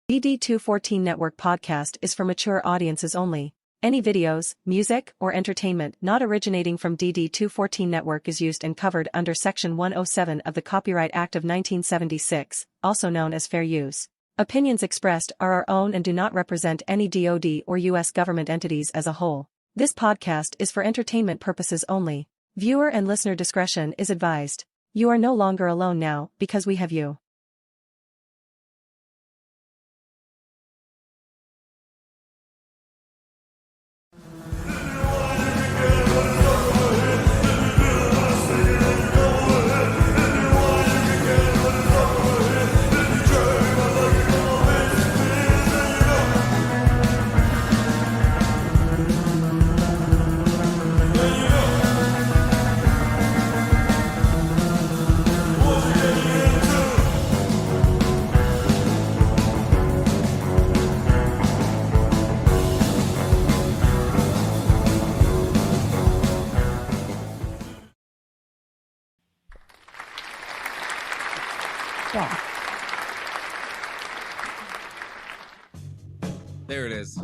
DD214 Network podcast is for mature audiences only. Any videos, music, or entertainment not originating from DD214 Network is used and covered under Section 107 of the Copyright Act of 1976, also known as fair use. Opinions expressed are our own and do not represent any DoD or U.S. government entities as a whole. This podcast is for entertainment purposes only. Viewer and listener discretion is advised. You are no longer alone now, because we have you. There it is.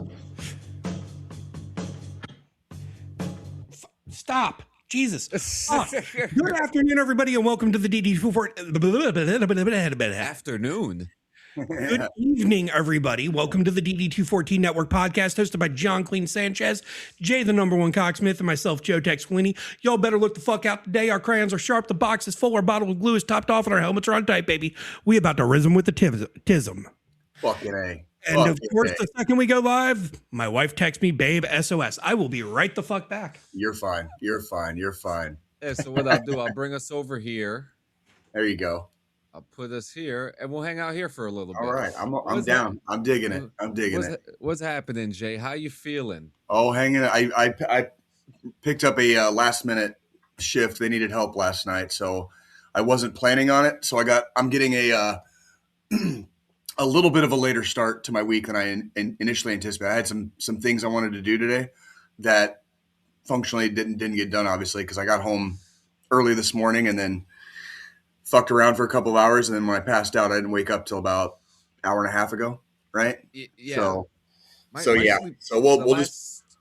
Stop. Jesus. Stop. Good afternoon, everybody, and welcome to the DD214. Afternoon. Good evening, everybody. Welcome to the DD214 Network podcast hosted by John Clean Sanchez, Jay the #1 Cocksmith, and myself, Joe Texquini. Y'all better look the fuck out today. Our crayons are sharp, the box is full, our bottle of glue is topped off, and our helmets are on tight, baby. We about to rism with the tism. Fucking A. And of course, the second we go live, my wife texts me, babe, SOS. I will be right the fuck back. You're fine. You're fine. You're fine. Yeah, so what I'll do, I'll bring us over here. There you go. I'll put us here, and we'll hang out here for a little bit. All right. I'm down. I'm digging it. I'm digging it. What's happening, Jay? How you feeling? Oh, hanging. I picked up a last minute shift. They needed help last night, so I wasn't planning on it. So I'm getting a a little bit of a later start to my week than I initially anticipated. I had some things I wanted to do today that functionally didn't get done, obviously, because I got home early this morning and then fucked around for a couple of hours, and then when I passed out, I didn't wake up till about an hour and a half ago, right? Yeah. So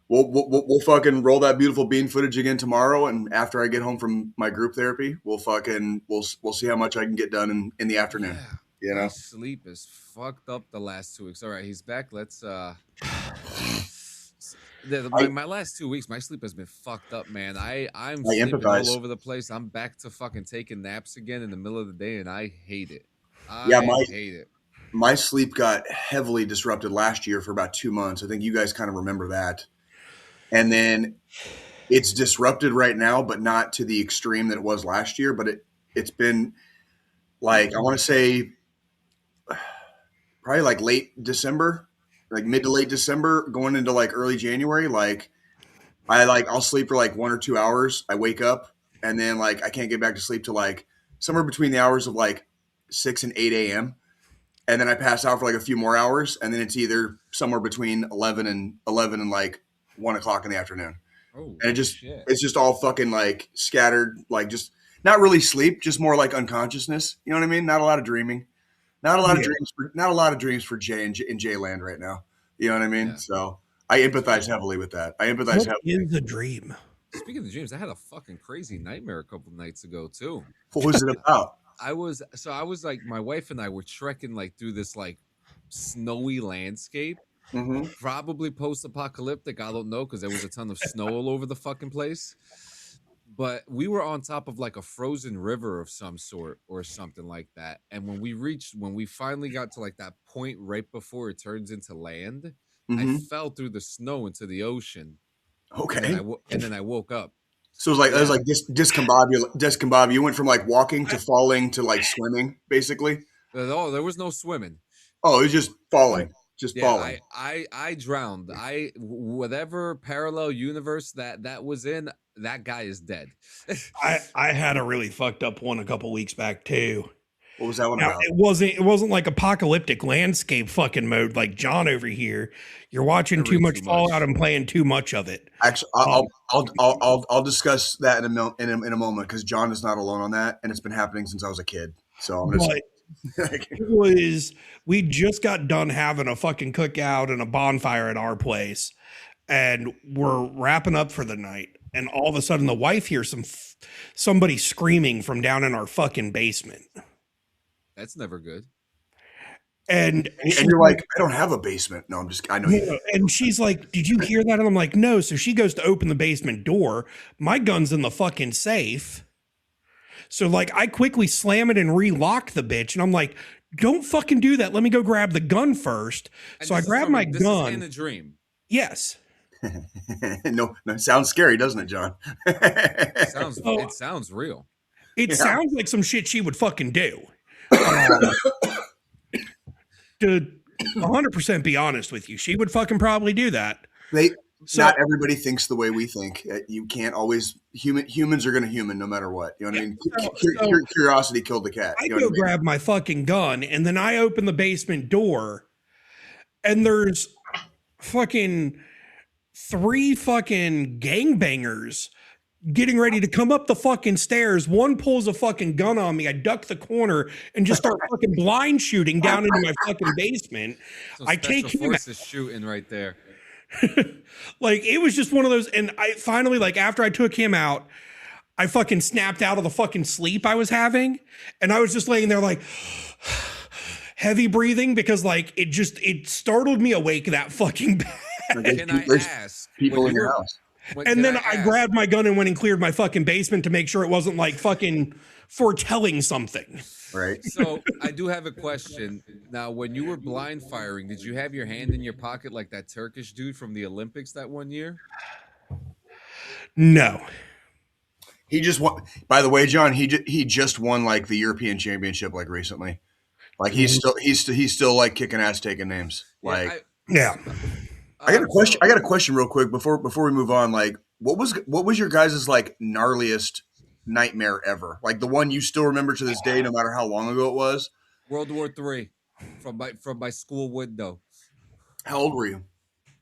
we'll fucking roll that beautiful bean footage again tomorrow, and after I get home from my group therapy, we'll see how much I can get done in the afternoon. Yeah. You know, my sleep is fucked up the last 2 weeks. All right, he's back. Let's my last 2 weeks, my sleep has been fucked up, man. I'm sleeping all over the place. I'm back to fucking taking naps again in the middle of the day, and I hate it. I hate it. My sleep got heavily disrupted last year for about 2 months. I think you guys kind of remember that. And then it's disrupted right now, but not to the extreme that it was last year. But it's been like, I want to say probably like late December, like mid to late December, going into like early January. Like I'll sleep for like 1 or 2 hours. I wake up and then like I can't get back to sleep till like somewhere between the hours of like 6 and 8 a.m. And then I pass out for like a few more hours, and then it's either somewhere between 11 and like 1 o'clock in the afternoon. Oh, and it's just all fucking like scattered, like just not really sleep, just more like unconsciousness. You know what I mean? Not a lot of dreaming. Not a lot of dreams for Jay and Jay Land right now. You know what I mean? Yeah. So I empathize heavily with that. What is a dream? Speaking of dreams, I had a fucking crazy nightmare a couple nights ago too. What was it about? I was like, my wife and I were trekking like through this like snowy landscape, probably post-apocalyptic. I don't know, because there was a ton of snow all over the fucking place. But we were on top of like a frozen river of some sort or something like that. And when we finally got to like that point right before it turns into land, I fell through the snow into the ocean. Okay. And then I woke up. So it was like discombobulated. You went from like walking to falling to like swimming, basically. Oh, there was no swimming. Oh, it was just falling. Falling. I drowned. Whatever parallel universe that was in, that guy is dead. I had a really fucked up one a couple weeks back too. What was that one now, about? It wasn't like apocalyptic landscape fucking mode like John over here. You're watching too much Fallout and playing too much of it. Actually, I'll discuss that in a moment, because John is not alone on that, and it's been happening since I was a kid. So It was, we just got done having a fucking cookout and a bonfire at our place, and we're wrapping up for the night. And all of a sudden, the wife hears somebody screaming from down in our fucking basement. That's never good. And you're like, I don't have a basement. No, I know you. And she's like, did you hear that? And I'm like, no. So she goes to open the basement door. My gun's in the fucking safe. So like, I quickly slam it and relock the bitch. And I'm like, don't fucking do that. Let me go grab the gun first. And so I grab my this gun. Is in a dream. Yes. No, it sounds scary, doesn't it, John? It sounds real. It sounds like some shit she would fucking do. To 100% be honest with you, she would fucking probably do that. Not everybody thinks the way we think. You can't always humans are going to human no matter what. You know what I mean? Curiosity killed the cat. I go grab my fucking gun, and then I open the basement door, and there's fucking 3 fucking gangbangers getting ready to come up the fucking stairs. One pulls a fucking gun on me. I duck the corner and just start fucking blind shooting down into my fucking basement. I take him out. Shooting right there. Like, it was just one of those. And I finally, like, after I took him out, I fucking snapped out of the fucking sleep I was having. And I was just laying there like heavy breathing because like it startled me awake that fucking bad. Can I ask people in your house? And then I grabbed my gun and went and cleared my fucking basement to make sure it wasn't like fucking foretelling something. Right. So I do have a question. Now, when you were blind firing, did you have your hand in your pocket like that Turkish dude from the Olympics that one year? No. He just won. By the way, John, he just won like the European Championship like recently. Like he's still like kicking ass, taking names. Like I got a question. I got a question real quick before we move on. Like, what was your guys' like gnarliest nightmare ever? Like the one you still remember to this day, no matter how long ago it was. World War III, from my school window. How old were you?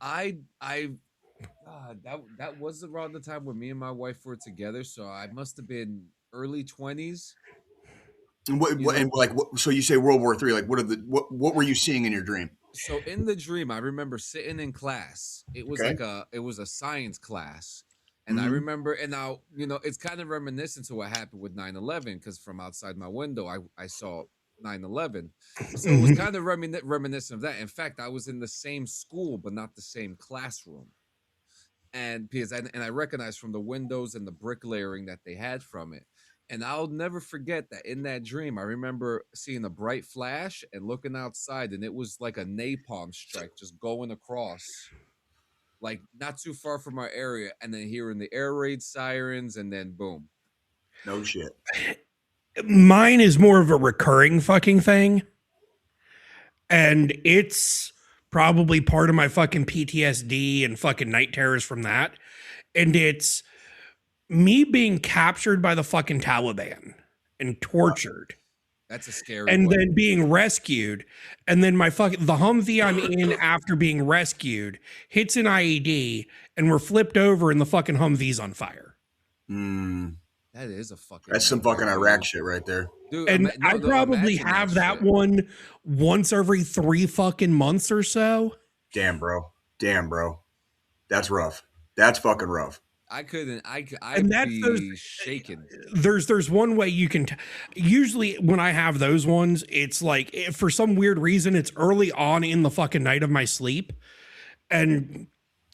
That was around the time when me and my wife were together, so I must have been early 20s. So you say World War III? Like, what were you seeing in your dream? So in the dream, I remember sitting in class. It was it was a science class. And I remember, and now, it's kind of reminiscent to what happened with 9/11, because from outside my window, I saw 9/11. So it was kind of reminiscent of that. In fact, I was in the same school, but not the same classroom. And because I recognized from the windows and the bricklayering that they had from it. And I'll never forget that in that dream, I remember seeing a bright flash and looking outside, and it was like a napalm strike just going across, like not too far from our area, and then hearing the air raid sirens, and then boom. No shit. Mine is more of a recurring fucking thing. And it's probably part of my fucking PTSD and fucking night terrors from that. And it's me being captured by the fucking Taliban and tortured. That's a scary and one. Then being rescued. And then the Humvee I'm in after being rescued hits an IED and we're flipped over and the fucking Humvee's on fire. That is that's some fucking Iraq shit right there. Dude, and I probably have that one once every 3 fucking months or so. Damn, bro. That's rough. That's fucking rough. I couldn't. And that's be shaken. There's one way you can. Usually, when I have those ones, it's like for some weird reason, it's early on in the fucking night of my sleep, and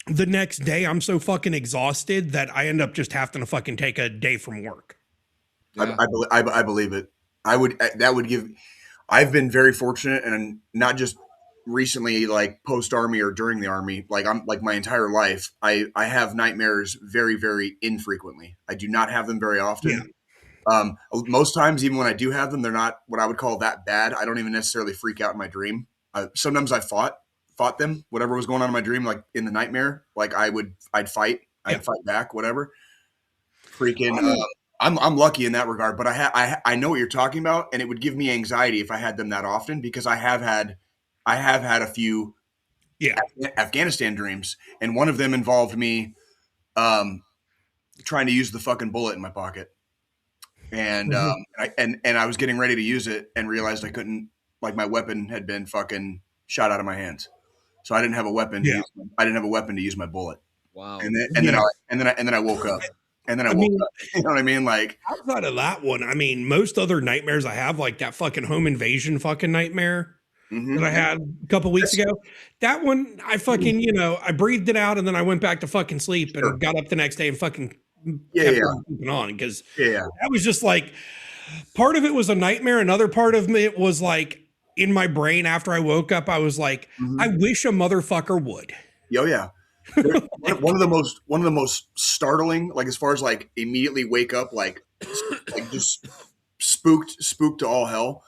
the next day I'm so fucking exhausted that I end up just having to fucking take a day from work. Yeah. I believe it. I've been very fortunate, and not just recently, like post army or during the army, like I'm like my entire life, I have nightmares very, very infrequently. I do not have them very often. Yeah. Most times, even when I do have them, they're not what I would call that bad. I don't even necessarily freak out in my dream. Sometimes I fought them, whatever was going on in my dream, like in the nightmare, like I'd fight back, whatever. Freaking, I'm lucky in that regard, but I know what you're talking about, and it would give me anxiety if I had them that often, because I have had a few Afghanistan dreams, and one of them involved me trying to use the fucking bullet in my pocket. and I was getting ready to use it and realized I couldn't. Like my weapon had been fucking shot out of my hands, so I didn't have a weapon. Yeah. I didn't have a weapon to use my bullet. Wow. And then I woke up. And then I woke up. You know what I mean? Like outside of that one, I mean, most other nightmares I have, like that fucking home invasion fucking nightmare that I had a couple weeks ago. That one, I fucking, I breathed it out and then I went back to fucking sleep and got up the next day and fucking kept keeping on because that was just like part of it was a nightmare. Another part of it was like in my brain after I woke up, I was like, I wish a motherfucker would. Oh yeah. one of the most startling, like as far as like immediately wake up, like just spooked to all hell.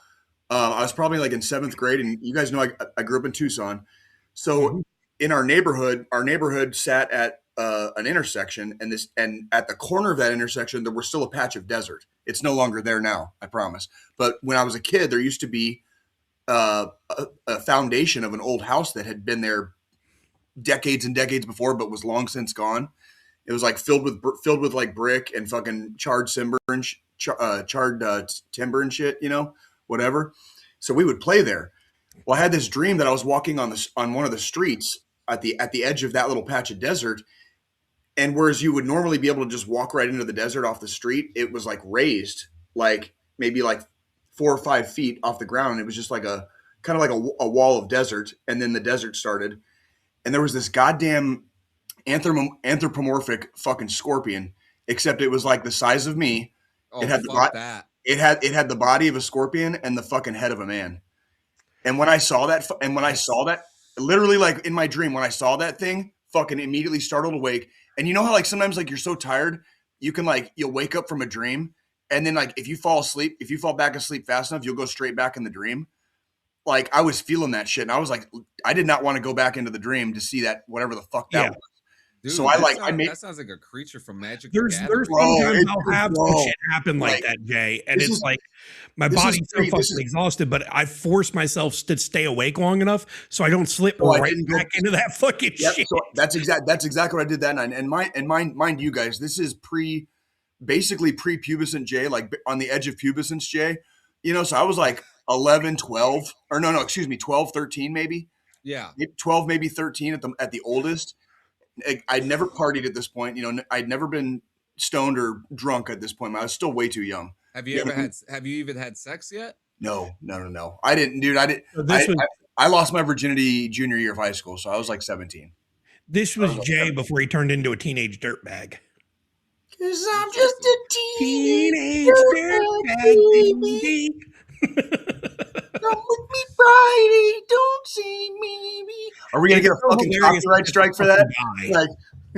I was probably like in 7th grade, and you guys know I grew up in Tucson. So in our neighborhood sat at an intersection, and at the corner of that intersection, there was still a patch of desert. It's no longer there now, I promise. But when I was a kid, there used to be a foundation of an old house that had been there decades and decades before, but was long since gone. It was like filled with like brick and fucking charred timber and timber and shit, whatever. So we would play there. Well, I had this dream that I was walking on one of the streets at the edge of that little patch of desert. And whereas you would normally be able to just walk right into the desert off the street, it was like raised, like maybe like 4 or 5 feet off the ground. It was just like a kind of like a wall of desert. And then the desert started. And there was this goddamn anthropomorphic fucking scorpion, except it was like the size of me. Oh, it had it had the body of a scorpion and the fucking head of a man. And when I saw that, literally like in my dream, when I saw that thing, fucking immediately startled awake. And you know how like sometimes like you're so tired, you'll wake up from a dream, and then like if you fall back asleep fast enough, you'll go straight back in the dream. Like I was feeling that shit, and I was like, I did not want to go back into the dream to see that whatever the fuck that was. Dude, so that sounds like a creature from Magic. There's sometimes I'll have some shit happen like that, Jay, and it's like my body's so fucking exhausted, but I force myself to stay awake long enough so I don't slip back into that fucking shit. So that's exactly what I did that night. And mind you guys, this is basically pre-pubescent Jay, like on the edge of pubescence Jay. So I was like 11, 12, or no, excuse me, 12, 13 maybe. Yeah. 12, maybe 13 at the oldest. I'd never partied at this point. I'd never been stoned or drunk at this point. I was still way too young. Have you even had sex yet? No. I didn't, dude. I lost my virginity junior year of high school, so I was like 17. This was Jay before he turned into a teenage dirtbag. 'Cause I'm just a teenage dirtbag, baby. Come with me Friday, don't see me. Are we gonna get a fucking copyright strike for that?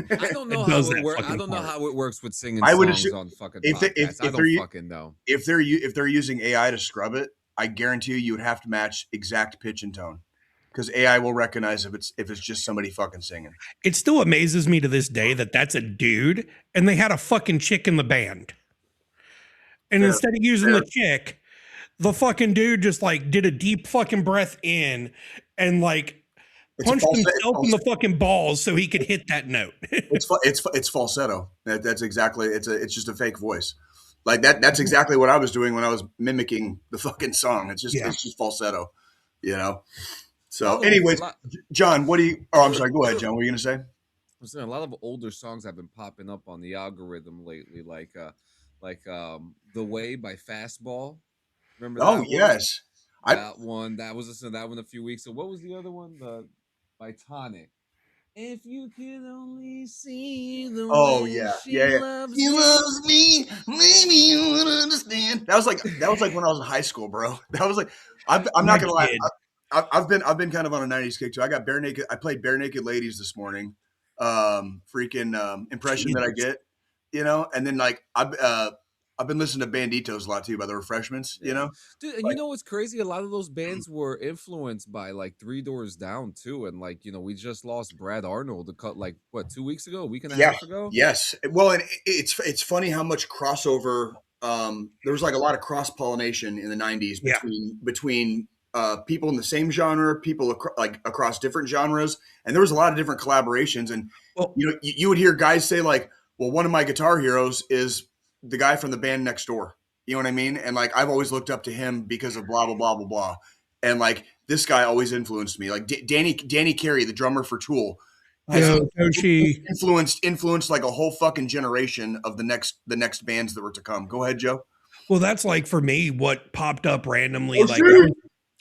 I don't know how it works. I don't know how it works with singing songs on fucking podcasts. I don't fucking know. If they're using AI to scrub it, I guarantee you would have to match exact pitch and tone, because AI will recognize if it's just somebody fucking singing. It still amazes me to this day that that's a dude, and they had a fucking chick in the band, and instead of using the chick, the fucking dude just like did a deep fucking breath in and like punched himself in the fucking balls so he could hit that note. It's falsetto. That's exactly. It's just a fake voice. Like that's exactly what I was doing when I was mimicking the fucking song. It's just falsetto, So, anyways, John, I'm sorry. Go ahead, John. What were you gonna say? I'm saying a lot of older songs have been popping up on the algorithm lately, like "The Way" by Fastball. Remember that one? Yes. That one. That was listening to that one a few weeks ago. What was the other one? By Tonic. If you could only see the way she loves He loves me, maybe you would understand. That was like when I was in high school, bro. That was like I'm not gonna lie. I've been kind of on a 90s kick too. I played Bare Naked Ladies this morning. Impression that I get, and then like I've been listening to Banditos a lot too by the Refreshments, Dude, and you know what's crazy? A lot of those bands were influenced by like Three Doors Down too, and like we just lost Brad Arnold a week a week and a half ago. Yes, well, and it's funny how much crossover. There was like a lot of cross pollination in the 90s between people in the same genre, people across different genres, and there was a lot of different collaborations. And you would hear guys say like, "Well, one of my guitar heroes is the guy from the band next door," You know what I mean? And like I've always looked up to him because of blah blah blah blah blah. And like this guy always influenced me. Like Danny Carey, the drummer for Tool, has influenced like a whole fucking generation of the next bands that were to come. Go ahead, Joe. Well, that's like for me what popped up randomly.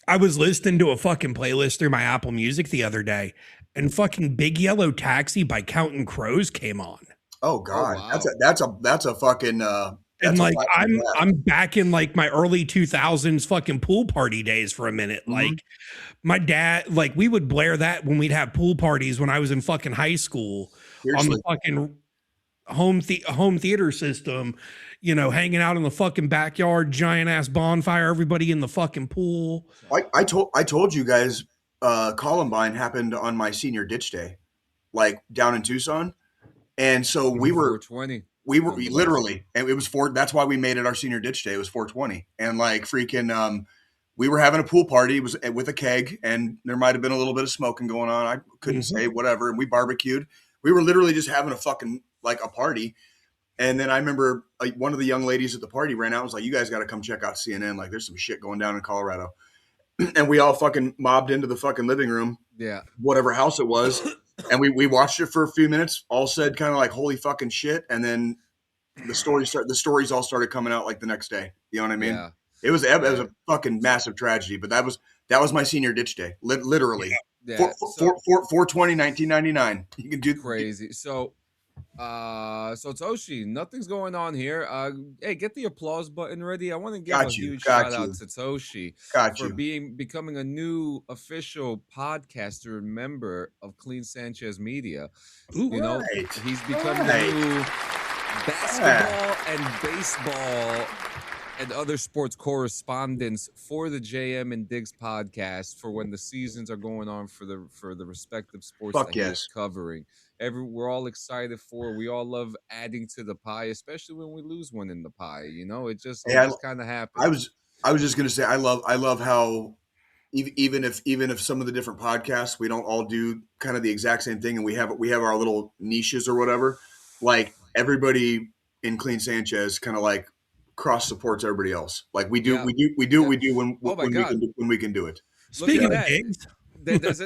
I was listening to a fucking playlist through my Apple Music the other day, and fucking Big Yellow Taxi by Counting Crows came on. Oh God, wow. That's a fucking. And like I'm back in like my early 2000s fucking pool party days for a minute. Mm-hmm. Like my dad, like we would blare that when we'd have pool parties when I was in fucking high school. Seriously. On the fucking home theater system, you know, hanging out in the fucking backyard, giant ass bonfire, everybody in the fucking pool. I told you guys Columbine happened on my senior ditch day, like down in Tucson. And so we were 420. We were literally, and it was that's why we made it our senior ditch day. It was 420. And like freaking, we were having a pool party. It was with a keg, and there might've been a little bit of smoking going on. I couldn't say whatever. And we barbecued. We were literally just having a fucking, like a party. And then I remember like one of the young ladies at the party ran out and was like, you guys got to come check out CNN. Like there's some shit going down in Colorado. And we all fucking mobbed into the fucking living room. Yeah. Whatever house it was. And we watched it for a few minutes, all said kind of like, holy fucking shit. And then the stories all started coming out like the next day. You know what I mean? Yeah. It was a fucking massive tragedy, but that was my senior ditch day. Literally. Yeah. 4/20, 1999. You can do crazy. So Toshi, nothing's going on here. Hey, get the applause button ready. I want to give a huge shout out to Toshi for becoming a new official podcaster and member of Clean Sanchez Media. Ooh, you know, he's becoming the new basketball and baseball and other sports correspondents for the JM and Diggs podcast for when the seasons are going on for the respective sports that he's covering. We're all excited for. We all love adding to the pie, especially when we lose one in the pie. You know, it just kind of happens. I was just gonna say I love how even if some of the different podcasts we don't all do kind of the exact same thing, and we have our little niches or whatever. Like everybody in Clean Sanchez kind of like cross supports everybody else. Like we do when we can do it. Speaking of Diggs.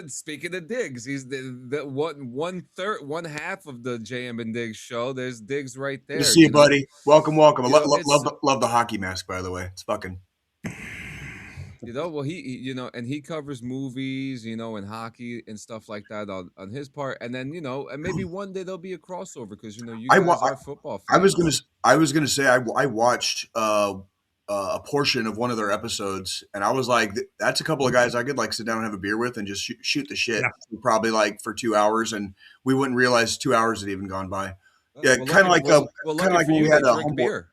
Speaking of Diggs, he's the one half of the JM and Diggs show. There's Diggs right there. Good to see you, buddy. Welcome. I love the hockey mask, by the way. It's fucking. You know, well, he covers movies, you know, and hockey and stuff like that on his part. And then, you know, and maybe one day there'll be a crossover because, you know, you guys are football fans. I was gonna say I watched a portion of one of their episodes, and I was like, that's a couple of guys I could like sit down and have a beer with and just shoot the shit probably like for 2 hours, and we wouldn't realize 2 hours had even gone by. Yeah, kind of like when we had a beer.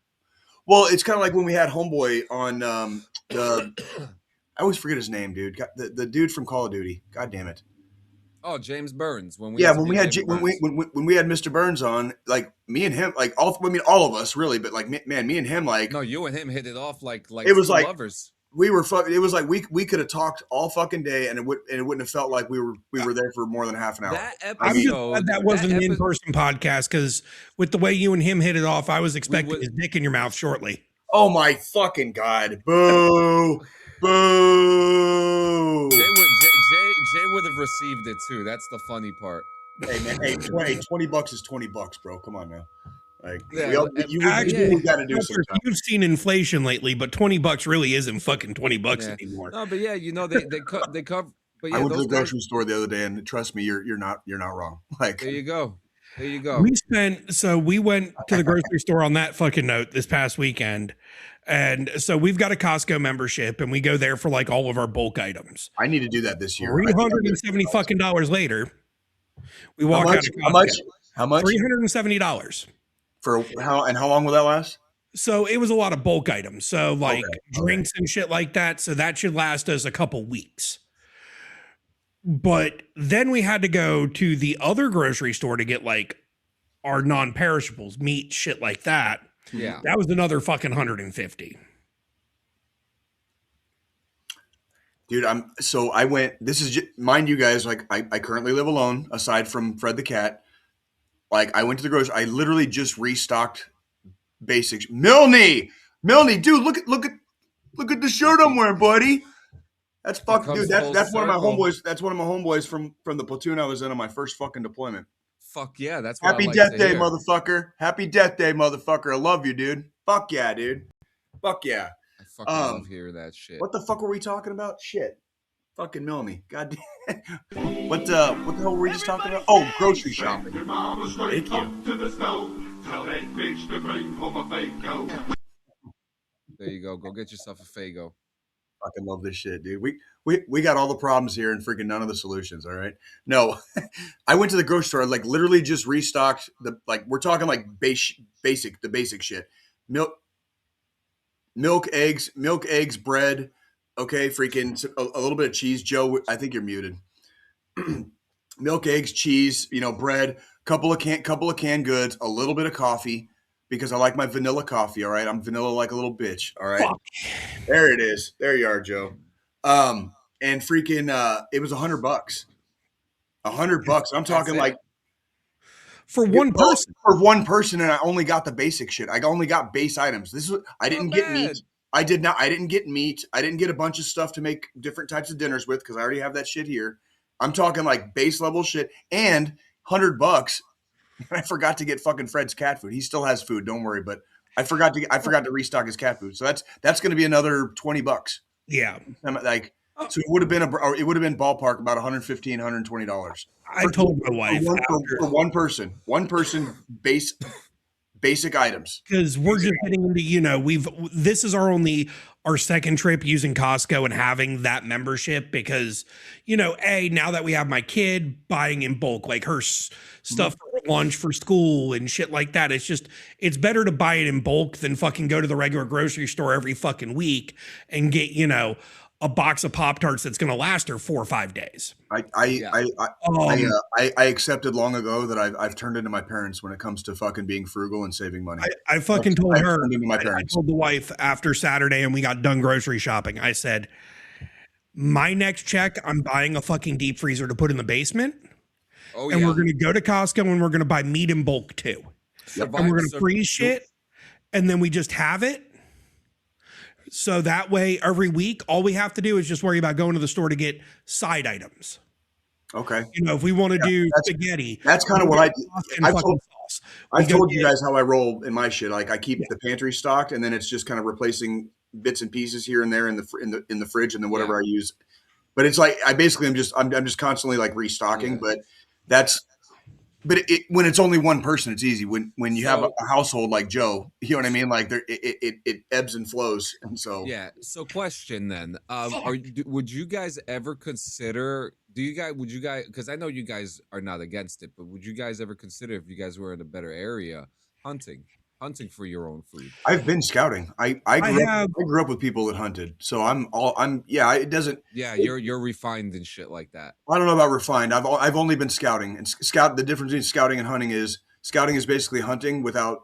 Well, it's kind of like when we had Homeboy on I always forget his name, dude. The dude from Call of Duty. God damn it. Oh, James Burns. When we had Mr. Burns on, like me and him, like all of us really, but like man, me and him, like no, you and him hit it off like it was like lovers. We were fucking. It was like we could have talked all fucking day, and it wouldn't have felt like we were there for more than half an hour. That wasn't an in-person podcast because with the way you and him hit it off, I was expecting his dick in your mouth shortly. Oh my fucking God! Boo! Boo! Jay would have received it too. That's the funny part. Hey man, $20 is $20, bro. Come on now. Like you got to do something. You've seen inflation lately, but $20 really isn't fucking $20 anymore. No, but yeah, you know they cover. But yeah, I went to the grocery store the other day, and trust me, you're not wrong. Like there you go. We went to the grocery store on that fucking note this past weekend. And so we've got a Costco membership, and we go there for like all of our bulk items. I need to do that this year. $370 fucking later. We walk out of Costco. How much? $370. For how long will that last? So it was a lot of bulk items. So like drinks and shit like that. So that should last us a couple weeks. But then we had to go to the other grocery store to get like our non-perishables, meat, shit like that. Yeah. That was another fucking $150. Dude, I went, this is just, mind you guys, like I currently live alone aside from Fred the cat. Like I went to the grocery, I literally just restocked basics. Milne, Melanie, dude, look at the shirt I'm wearing, buddy. That's fucking dude. That's one of my homeboys. That's one of my homeboys from the platoon I was in on my first fucking deployment. Fuck yeah, that's what Happy I like Death to Day, hear. motherfucker. Happy Death Day, motherfucker. I love you, dude. Fuck yeah, dude. Fuck yeah. I fucking love hearing that shit. What the fuck were we talking about? Shit. Fucking Melanie. God damn. What the hell were we just talking about? Oh, grocery shopping. Thank you. There you go. Go get yourself a Faygo. Fucking love this shit, dude. We got all the problems here and freaking none of the solutions. All right. No, I went to the grocery store, like literally just restocked we're talking like the basic shit. Milk, eggs, bread. Okay. Freaking a little bit of cheese. Joe, I think you're muted. Milk, eggs, cheese, bread, couple of canned goods, a little bit of coffee because I like my vanilla coffee. All right. I'm vanilla like a little bitch. All right. Fuck. There it is. There you are, Joe. And freaking, it was $100. $100. I'm talking like for one person. For one person, and I only got the basic shit. I only got base items. This is I didn't get meat. I didn't get meat. I didn't get a bunch of stuff to make different types of dinners with because I already have that shit here. I'm talking like base level shit and $100. I forgot to get fucking Fred's cat food. He still has food. Don't worry, but I forgot to restock his cat food. So that's going to be another $20. Yeah, so it would have been ballpark about $115, $120. I told my wife for one person basic items because we're just getting into this is our second trip using Costco and having that membership because now that we have my kid buying in bulk like her stuff for lunch for school and shit like that, it's better to buy it in bulk than fucking go to the regular grocery store every fucking week and get a box of Pop-Tarts that's going to last her 4 or 5 days. I accepted long ago that I've turned into my parents when it comes to fucking being frugal and saving money. I fucking told her. I told the wife after Saturday and we got done grocery shopping. I said, my next check, I'm buying a fucking deep freezer to put in the basement. Oh, and we're going to go to Costco and we're going to buy meat in bulk too. Yep. And we're going to freeze shit and then we just have it. So that way, every week, all we have to do is just worry about going to the store to get side items. Okay. If we want to do spaghetti. That's kind of what I do. I've told you guys how I roll in my shit. Like I keep the pantry stocked, and then it's just kind of replacing bits and pieces here and there in the fridge, and then whatever I use. But it's like I'm just constantly like restocking. Yeah. But when it's only one person, it's easy. When you have a household like Joe, you know what I mean? Like it ebbs and flows, and so So question then: would you guys ever consider? Would you guys? Because I know you guys are not against it, but would you guys ever consider if you guys were in a better area hunting for your own food? I've been scouting. I grew up with people that hunted, so it doesn't. Yeah, you're refined and shit like that. I don't know about refined. I've only been scouting, and the difference between scouting and hunting is basically hunting without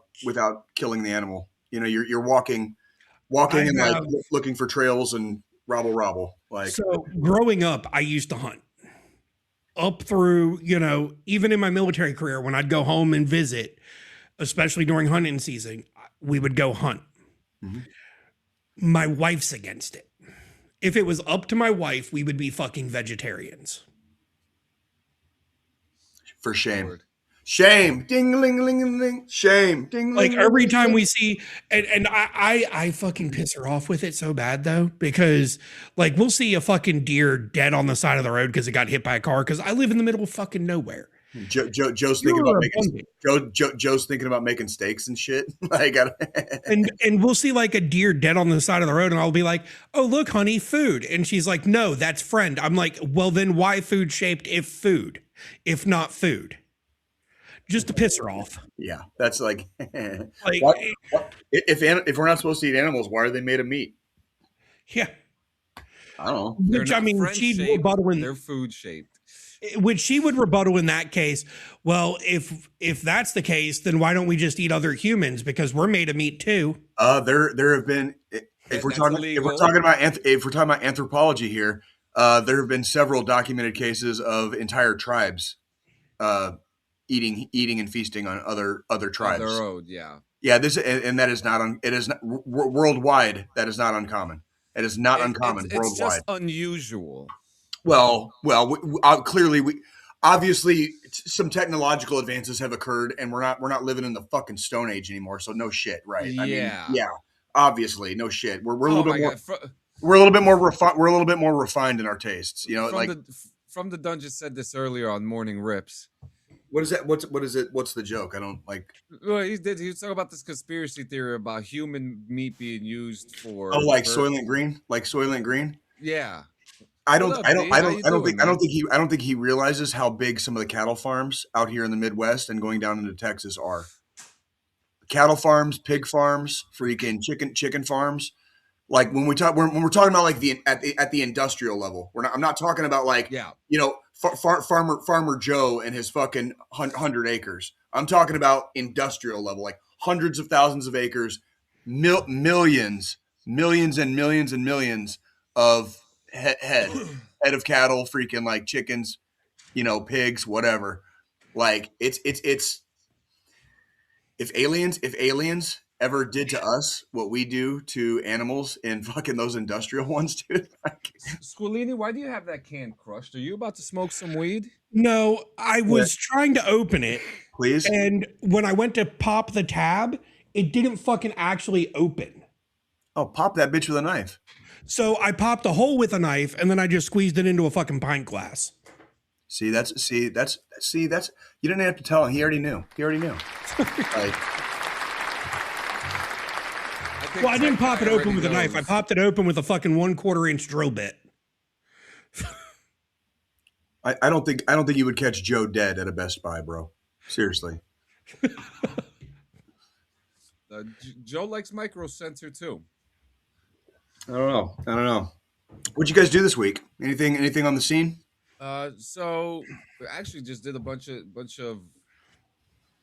killing the animal. You're walking and like looking for trails and robble. Like so, growing up, I used to hunt. Up through even in my military career, when I'd go home and visit. Especially during hunting season, we would go hunt. Mm-hmm. My wife's against it. If it was up to my wife, we would be fucking vegetarians. For shame. Lord. Shame. Ding-a-ling-a-ling-a-ling. Shame. Ding. Like every time we see, and I fucking piss her off with it so bad though, because like we'll see a fucking deer dead on the side of the road because it got hit by a car because I live in the middle of fucking nowhere. Joe's thinking about Joe's thinking about making steaks and shit. Like, and we'll see like a deer dead on the side of the road, and I'll be like, "Oh, look, honey, food." And she's like, "No, that's friend." I'm like, "Well, then why food shaped if not food?" Just to piss her off. Yeah, that's like if we're not supposed to eat animals, why are they made of meat? Yeah, I don't know. Which I mean, they're food shaped. Which she would rebuttal in that case. Well, if that's the case, then why don't we just eat other humans because we're made of meat too? There have been if we're talking about anthropology here, there have been several documented cases of entire tribes eating and feasting on other tribes. On the road, yeah. Yeah, and that is not it is not worldwide. That is not uncommon. It is not uncommon It's worldwide. just unusual. Well, clearly obviously some technological advances have occurred, and we're not living in the fucking Stone Age anymore. So no shit, right? Yeah. I mean, yeah, obviously, no shit. We're a Oh little my bit more. God. We're a little bit more refined. We're a little bit more refined in our tastes. You know, From the Dungeon said this earlier on Morning Rips. what is that? What is it? What's the joke? I don't like. Well, he was talking about this conspiracy theory about human meat being used for. Oh, like Soylent Green, like Soylent Green. Yeah. I What don't up, Dave? How you doing, man? I don't think he realizes how big some of the cattle farms out here in the Midwest and going down into Texas are. Cattle farms, pig farms, freaking chicken farms. Like when we're talking about like at the industrial level, I'm not talking about like, you know, farmer Joe and his fucking 100 acres. I'm talking about industrial level, like hundreds of thousands of acres, millions and millions of head of cattle, freaking like chickens, you know, pigs, whatever. Like it's if aliens ever did to us what we do to animals in fucking those industrial ones, dude. Like, Squilini, why do you have that can crushed? Are you about to smoke some weed? No, I was trying to open it. please. And when I went to pop the tab, it didn't fucking actually open. Oh, pop that bitch with a knife. So I popped a hole with a knife and then I just squeezed it into a fucking pint glass. See, that's you didn't have to tell him. He already knew. Like, Well, I didn't pop it open with a knife. I popped it open with a fucking 1/4 inch drill bit. I don't think you would catch Joe dead at a Best Buy, bro. Seriously. Joe likes micro sensor too. I don't know. What'd you guys do this week? Anything on the scene? So we actually just did a bunch of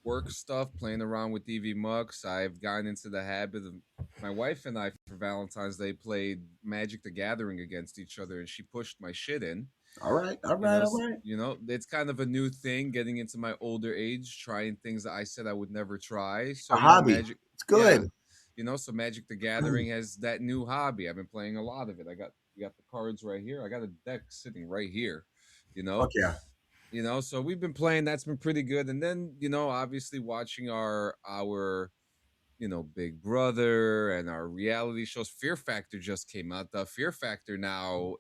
work stuff, playing around with DV Mux. I've gotten into the habit of my wife and I for Valentine's Day played Magic the Gathering against each other, and she pushed my shit in. All right. You know, it's kind of a new thing getting into my older age, trying things that I said I would never try. So a hobby. It's good. Yeah, you know, so Magic the Gathering has that new hobby. I've been playing a lot of it. You got the cards right here. I got a deck sitting right here. You know. Fuck yeah. You know, so we've been playing. That's been pretty good. And then, you know, obviously watching our you know, Big Brother and our reality shows. Fear Factor just came out. The Fear Factor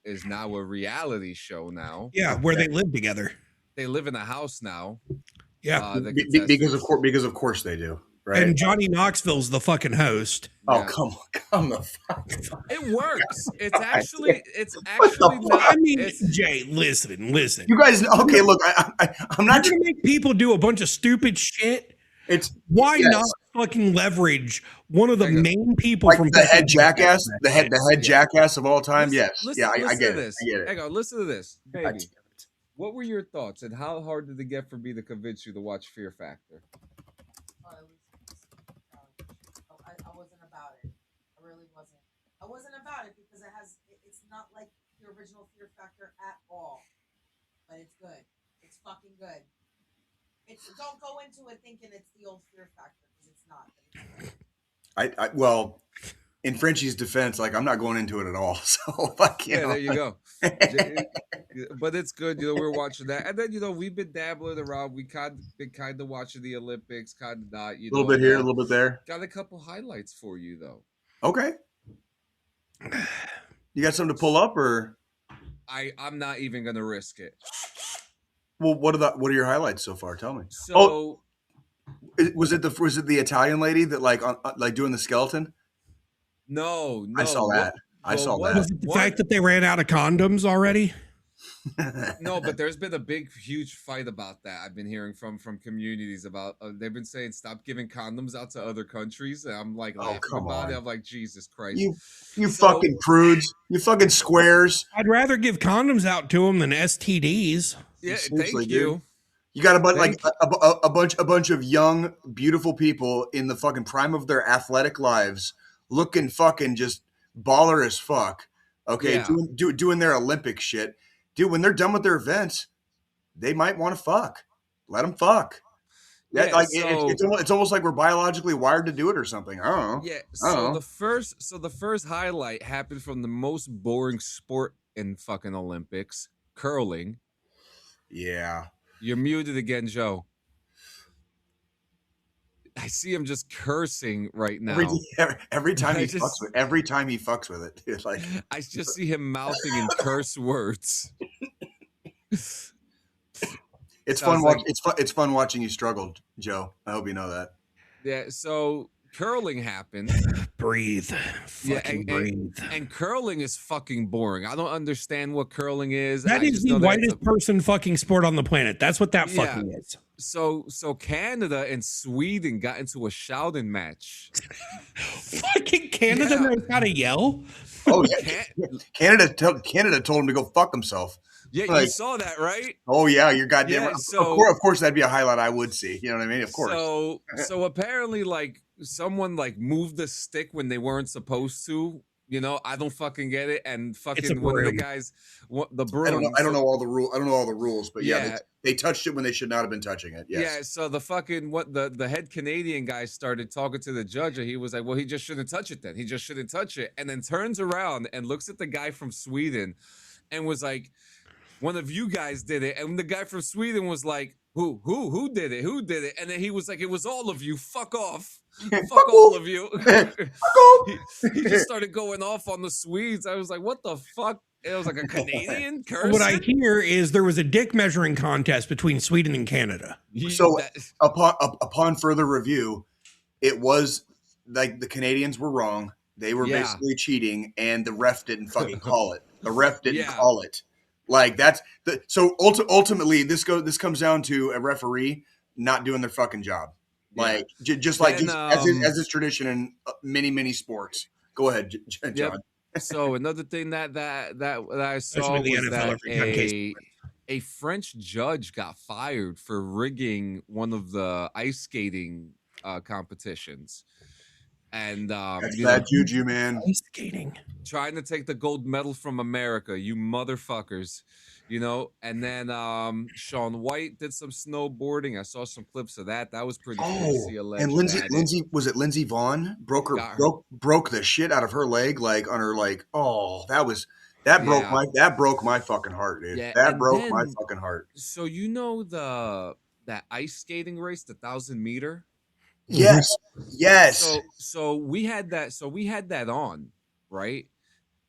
is now a reality show now. Yeah, where they live together. They live in a house now. Yeah, because of course they do. Right. And Johnny Knoxville's the fucking host. Oh, Yeah. come the fuck. It works. It's actually not. I mean, Jay, listen. You guys, okay, look, I'm not You're gonna make people do a bunch of stupid shit. Why not fucking leverage one of the main people like from the head jackass, the head jackass of all time? Listen, I get this. I get it. Hang on, listen to this, baby. What were your thoughts, and how hard did it get for me to convince you to watch Fear Factor? I wasn't about it. I really wasn't. I wasn't about it because it's not like the original Fear Factor at all. But it's good. It's fucking good. Don't go into it thinking it's the old Fear Factor because it's not. I well, in Frenchie's defense, like I'm not going into it at all. So like, there you go. But it's good, you know. We're watching that, and then you know we've been dabbling around. We been kind of watching the Olympics, kind of not. You know, a little bit here, a little bit there. Got a couple highlights for you though. Okay. You got something to pull up, or I'm not even gonna risk it. Well, what are your highlights so far? Tell me. So, was it the Italian lady that like doing the skeleton? No. I saw that. Was it the fact that they ran out of condoms already? No, but there's been a big, huge fight about that. I've been hearing from communities about. They've been saying stop giving condoms out to other countries. And I'm like, laughing about it. I'm like, Jesus Christ, you fucking prudes, you fucking squares. I'd rather give condoms out to them than STDs. Yeah, seriously, thank you. You got a bunch of young, beautiful people in the fucking prime of their athletic lives, looking fucking just baller as fuck. Okay, yeah. doing their Olympic shit, dude. When they're done with their events, they might want to fuck. Let them fuck. That, Yeah, like so it's almost like we're biologically wired to do it or something. I don't know. yeah, I don't so know. the first highlight happened from the most boring sport in fucking Olympics, curling. Yeah. You're muted again, Joe. I see him just cursing right now. Every time I he just- fucks with it, it's like I just see him mouthing in curse words. it's Sounds fun. like- It's fun watching you struggle, Joe. I hope you know that. Yeah, so curling happened. Breathe. Yeah, Fucking and, breathe. and curling is fucking boring. I don't understand what curling is. That I is just the know that it's whitest person fucking sport on the planet. That's what that Yeah. fucking is. So Canada and Sweden got into a shouting match. Fucking Canada Yeah. knows how to yell. Oh yeah, Canada told him to go fuck himself. Yeah, you Like, saw that, right? oh yeah, you're goddamn Yeah, right. so- Of course, that'd be a highlight I would see. You know what I mean? Of course. So apparently, like, someone like moved the stick when they weren't supposed to. You know, I don't fucking get it. And fucking one of the broom. guys, the broom. I don't know. I don't so- know all the rule. I don't know all the rules, but yeah, Yeah. they touched it when they should not have been touching it. Yes. Yeah, so the fucking the head Canadian guy started talking to the judge, and he was like, "Well, he just shouldn't touch it. Then he just shouldn't touch it." And then turns around and looks at the guy from Sweden, and was like, "One of you guys did it." And the guy from Sweden was like, "Who did it? Who did it?" And then he was like, "It was all of you. Fuck off, fuck all of you." he just started going off on the Swedes. I was like, "What the fuck?" It was like a Canadian cursing. What I hear is there was a dick measuring contest between Sweden and Canada. So upon further review, it was like the Canadians were wrong. They were Yeah. basically cheating, and the ref didn't fucking call it. The ref didn't Yeah. call it. Like that's the so ultimately this comes down to a referee not doing their fucking job. Like just as is tradition in many sports. Go ahead, John. Yep. So another thing that I saw Especially the was NFL that every time case. a French judge got fired for rigging one of the ice skating competitions, and That's you know, bad juju, man. Ice skating. trying to take the gold medal from America, you motherfuckers. You know, and then Shaun White did some snowboarding. I saw some clips of that. That was pretty cool to see a legend. And at it. Lindsey Vaughn broke Got broke the shit out of her leg, like on her that broke my fucking heart, dude. Yeah, that and broke my then- fucking heart. So you know that ice skating race, the 1,000-meter. Yes. So we had that. So we had that on, right?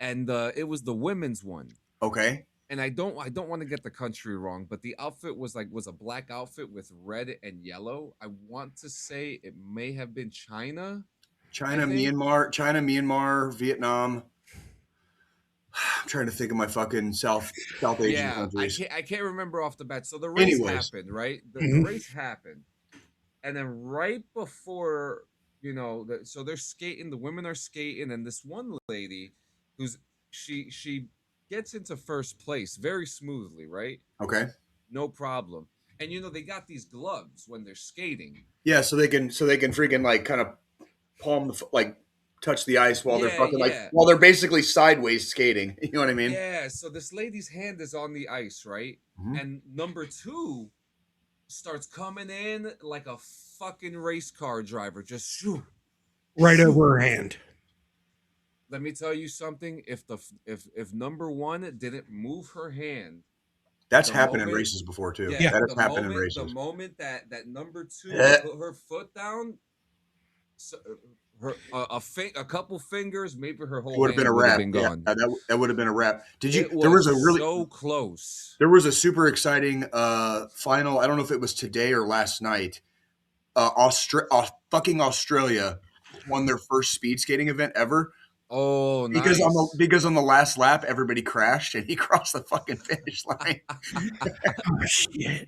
And it was the women's one. Okay. And I don't want to get the country wrong, but the outfit was a black outfit with red and yellow. I want to say it may have been China. China, I think- Myanmar, Vietnam. I'm trying to think of my fucking South Asian Yeah, countries. I can't remember off the bat. So the race Anyways. happened, right? The Mhm. race happened, and then right before, you know, so they're skating. The women are skating, and this one lady, she gets into first place very smoothly, right? Okay. No problem. And you know they got these gloves when they're skating. Yeah, so they can freaking like kind of palm touch the ice while they're Yeah, fucking yeah. while they're basically sideways skating. You know what I mean? Yeah. So this lady's hand is on the ice, right? Mhm. And number 2 starts coming in like a fucking race car driver, just shoo. Right over her hand. Let me tell you something. If number 1 didn't move her hand, That's The happened in moment- races before too. yeah, That the has happened in moment, races. the moment that number 2 Yeah. put her foot down, so, a couple fingers, maybe her whole It would have hand been a would have wrap. been Yeah, gone. that would have been a wrap. Did you? It There was a really so close. There was a super exciting final. I don't know if it was today or last night. Fucking Australia won their first speed skating event ever Oh, nice. because on the last lap everybody crashed and he crossed the fucking finish line. Oh, shit.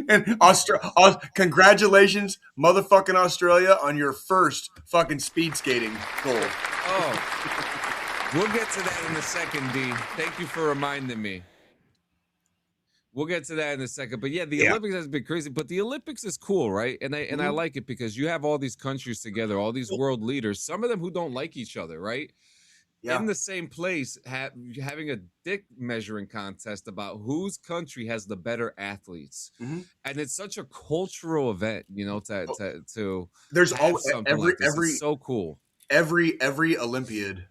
And congratulations, motherfucking Australia, on your first fucking speed skating goal. Oh, we'll get to that in a second, D. Thank you for reminding me. We'll get to that in a second. But yeah, the Olympics has been crazy. But the Olympics is cool, right? And I like it because you have all these countries together, all these world leaders, some of them who don't like each other, right? in the same place having a dick measuring contest about whose country has the better athletes. And it's such a cultural event, you know, to there's have something like this. It's so cool. Every Olympiad,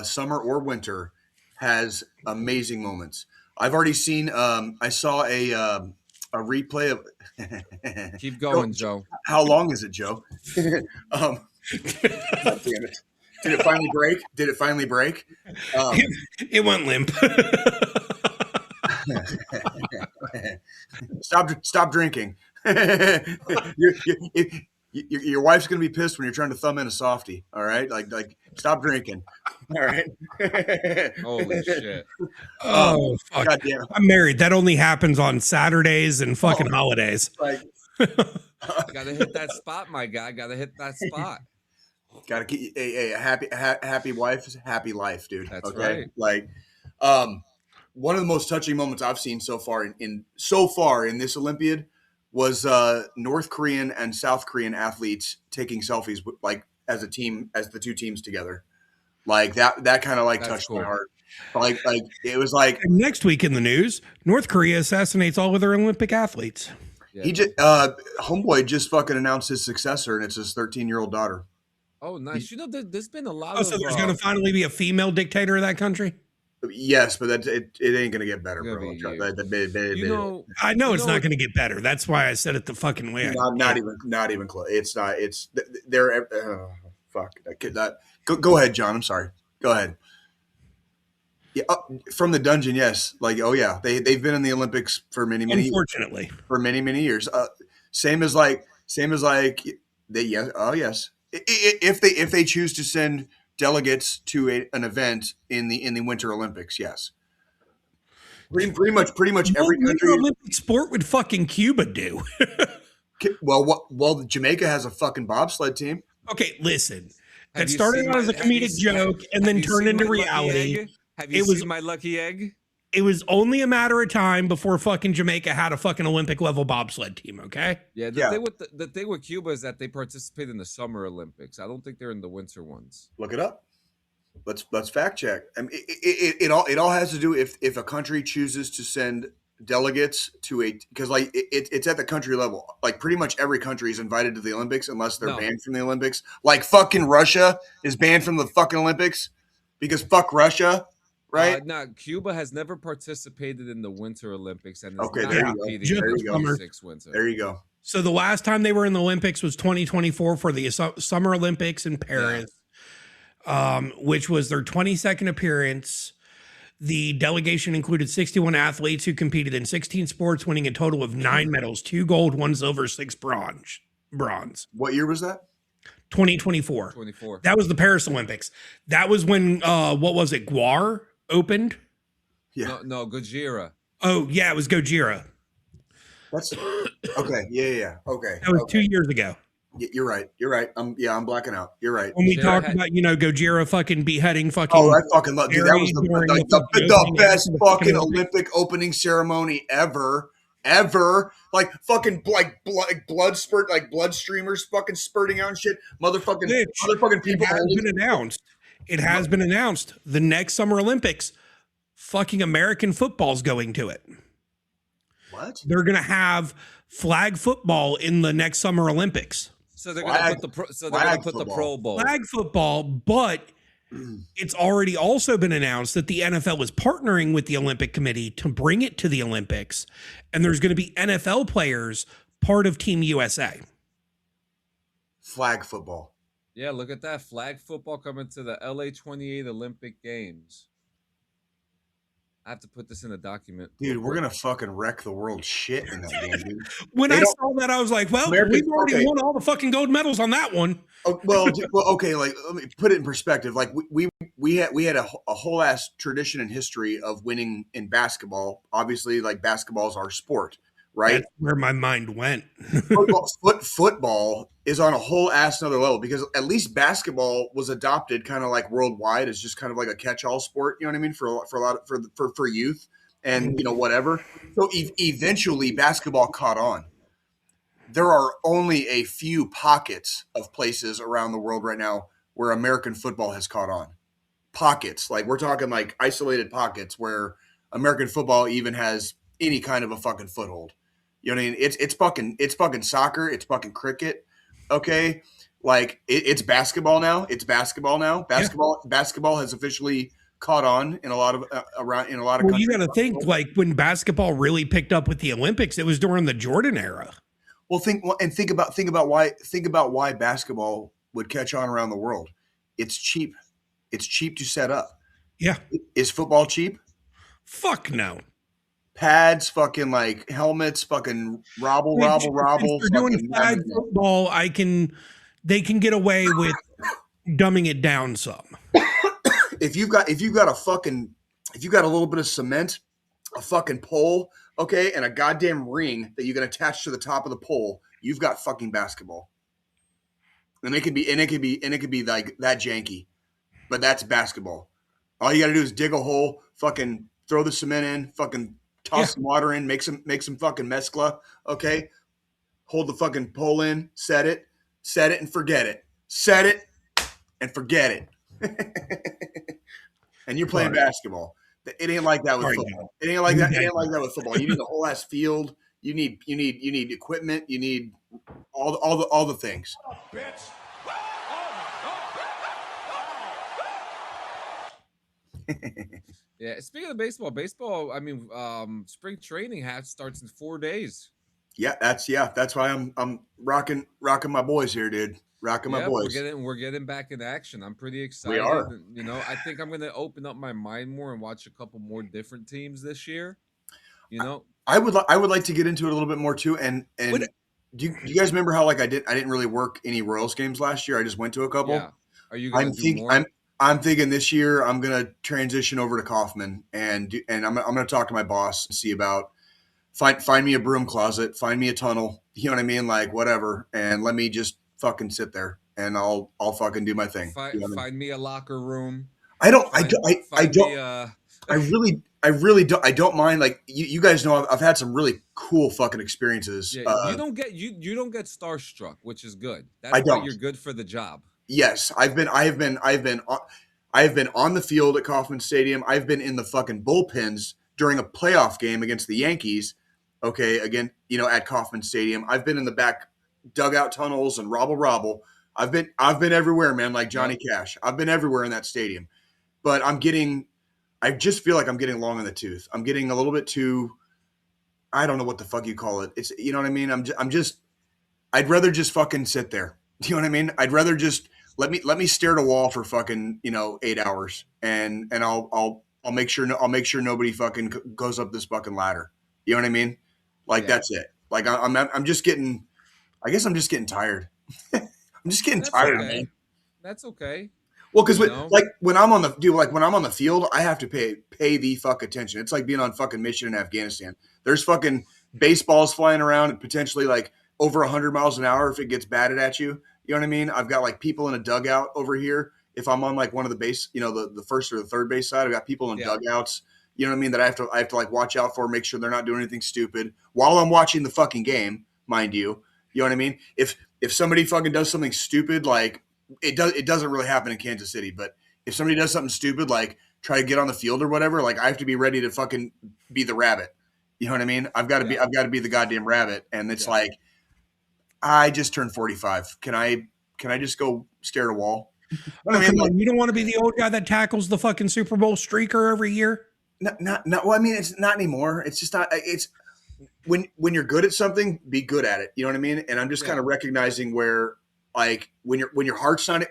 summer or winter, has amazing moments. I've already seen I saw a replay of keep going, Joe. How long is it, Joe? God damn it. Did it finally break? It went limp. Stop drinking. Your wife's gonna be pissed when you're trying to thumb in a softie. All right, like stop drinking. All right. Holy shit. Oh, fuck. Goddamn. I'm married. That only happens on Saturdays and fucking holidays. Like, gotta hit that spot, my guy. Gotta hit that spot. Gotta keep a happy wife is a happy life, dude. That's okay? right. Like, one of the most touching moments I've seen so far in this Olympiad was North Korean and South Korean athletes taking selfies like as a team, as the two teams together. Like that kind of like touched my heart. Like it was like, and next week in the news, North Korea assassinates all of their Olympic athletes. Yeah. He just homeboy just fucking announced his successor, and it's his 13-year-old daughter. Oh, nice. You know, there's been a lot of. So there's going to finally be a female dictator of that country. Yes, but it ain't gonna get better, bro. I know it's not gonna get better. That's why I said it the fucking way. Not even close. It's not. It's they're fuck. Go ahead, John. I'm sorry. Go ahead. Yeah, from the dungeon. Yes, like yeah, they've been in the Olympics for many unfortunately for many years. Same as like they yes. Oh yes. If they choose to send delegates to an event in the Winter Olympics, yes. Pretty much every country. Olympic sport would fucking Cuba do? Well, Jamaica has a fucking bobsled team. Okay, listen. That started out as a comedic joke and then turned into reality. Have you seen my lucky egg? It was only a matter of time before fucking Jamaica had a fucking Olympic level bobsled team, okay? Yeah, the thing with Cuba is that they participate in the Summer Olympics. I don't think they're in the winter ones. Look it up. Let's fact check. I mean, it all has to do if a country chooses to send delegates to because like it's at the country level. Like pretty much every country is invited to the Olympics unless they're banned from the Olympics. Like fucking Russia is banned from the fucking Olympics because fuck Russia. Right? No, Cuba has never participated in the Winter Olympics, and okay, there you go. There you go. So the last time they were in the Olympics was 2024 for the Summer Olympics in Paris, which was their 22nd appearance. The delegation included 61 athletes who competed in 16 sports, winning a total of 9 medals: 2 gold, 1 silver, 6 bronze. What year was that? 2024. That was the Paris Olympics. That was when what was it? Guar opened. Yeah. No, Gojira. Oh yeah, it was Gojira. That's okay. Yeah. Okay. That was 2 years ago. You're right. I'm blacking out. You're right. When we talked about, Gojira fucking beheading fucking. Oh, I fucking love, dude. That was the best fucking Olympic opening ceremony ever. Like fucking blood spurt, like blood streamers fucking spurting out and shit. Motherfucking people. It has been announced. The next Summer Olympics, fucking American football's going to it. What? They're gonna have flag football in the next Summer Olympics. So they're gonna put the Pro Bowl. Flag football, but it's already also been announced that the NFL is partnering with the Olympic Committee to bring it to the Olympics, and there's going to be NFL players part of Team USA. Flag football. Yeah, look at that. Flag football coming to the LA 28 Olympic Games. I have to put this in a document. Dude, we're going to fucking wreck the world shit in that game, dude. When I saw that, I was like, well, we've already won all the fucking gold medals on that one. Well, okay, like, let me put it in perspective. Like, we had a whole ass tradition and history of winning in basketball. Obviously, like, basketball is our sport, right? That's where my mind went. Football is on a whole ass another level because at least basketball was adopted kind of like worldwide as just kind of like a catch-all sport. You know what I mean? For a lot for youth and whatever. So eventually, basketball caught on. There are only a few pockets of places around the world right now where American football has caught on. pockets. Like we're talking like isolated pockets where American football even has any kind of a fucking foothold. You know what I mean? It's fucking soccer. It's fucking cricket. Okay. Like it's basketball now. It's basketball now. Basketball has officially caught on in a lot of around in a lot of Well, countries. you got to think like when basketball really picked up with the Olympics, it was during the Jordan era. Well, think about why basketball would catch on around the world. It's cheap. It's cheap to set up. Yeah. Is football cheap? Fuck no. Pads, fucking like helmets, fucking robble. If they're doing flag football, they can get away with dumbing it down some. If you've got a little bit of cement, a fucking pole, okay, and a goddamn ring that you can attach to the top of the pole, you've got fucking basketball. And it could be like that janky, but that's basketball. All you got to do is dig a hole, fucking throw the cement in, fucking toss some water in, make some fucking mescla, okay? Hold the fucking pole in, set it and forget it. Set it and forget it. And you're playing basketball. It ain't like that with football. It ain't like that. It ain't like that with football. You need a whole ass field. You need equipment. You need all the things. Yeah. Speaking of baseball. I mean, spring training starts in 4 days. Yeah, that's why I'm rocking my boys here, dude. Rocking my boys. We're getting back in action. I'm pretty excited. We are. You know, I think I'm gonna open up my mind more and watch a couple more different teams this year. You know, I would like to get into it a little bit more too. And do you guys remember how like I didn't really work any Royals games last year? I just went to a couple. Yeah. Are you gonna do more? I'm thinking this year I'm gonna transition over to Kaufman and I'm gonna talk to my boss and see about find me a broom closet, find me a tunnel. You know what I mean? Like whatever, and let me just fucking sit there and I'll fucking do my thing. Find me a locker room. I really don't mind. Like you guys know, I've had some really cool fucking experiences. Yeah, you don't get starstruck, which is good. That's why you're good for the job. Yes, I have been on the field at Kauffman Stadium. I've been in the fucking bullpens during a playoff game against the Yankees. Okay, again, at Kauffman Stadium. I've been in the back dugout tunnels and robble. I've been everywhere, man, like Johnny Cash. I've been everywhere in that stadium. But I just feel like I'm getting long in the tooth. I'm getting a little bit too, I don't know what the fuck you call it. It's, you know what I mean? I'd rather just fucking sit there. Do you know what I mean? I'd rather just let me stare at a wall for fucking, 8 hours and I'll make sure nobody fucking goes up this fucking ladder. You know what I mean? Like that's it. Like I'm just getting, I guess I'm just getting tired. I'm just getting tired, man. That's okay. Well, because when I'm on the field, I have to pay the fuck attention. It's like being on fucking mission in Afghanistan. There's fucking baseballs flying around and potentially like over 100 miles an hour if it gets batted at you. You know what I mean? I've got like people in a dugout over here. If I'm on like one of the base, the first or the third base side, I've got people in dugouts. You know what I mean? That I have to like watch out for, make sure they're not doing anything stupid while I'm watching the fucking game, mind you. You know what I mean? If somebody fucking does something stupid, like it doesn't really happen in Kansas City, but if somebody does something stupid, like try to get on the field or whatever, like I have to be ready to fucking be the rabbit. You know what I mean? I've got to be the goddamn rabbit. And it's like, I just turned 45. Can I just go stare at a wall? I mean, you don't want to be the old guy that tackles the fucking Super Bowl streaker every year. Not. Well, I mean, it's not anymore. It's just not. It's when you're good at something, be good at it. You know what I mean? And I'm just kind of recognizing where, like, when your heart's not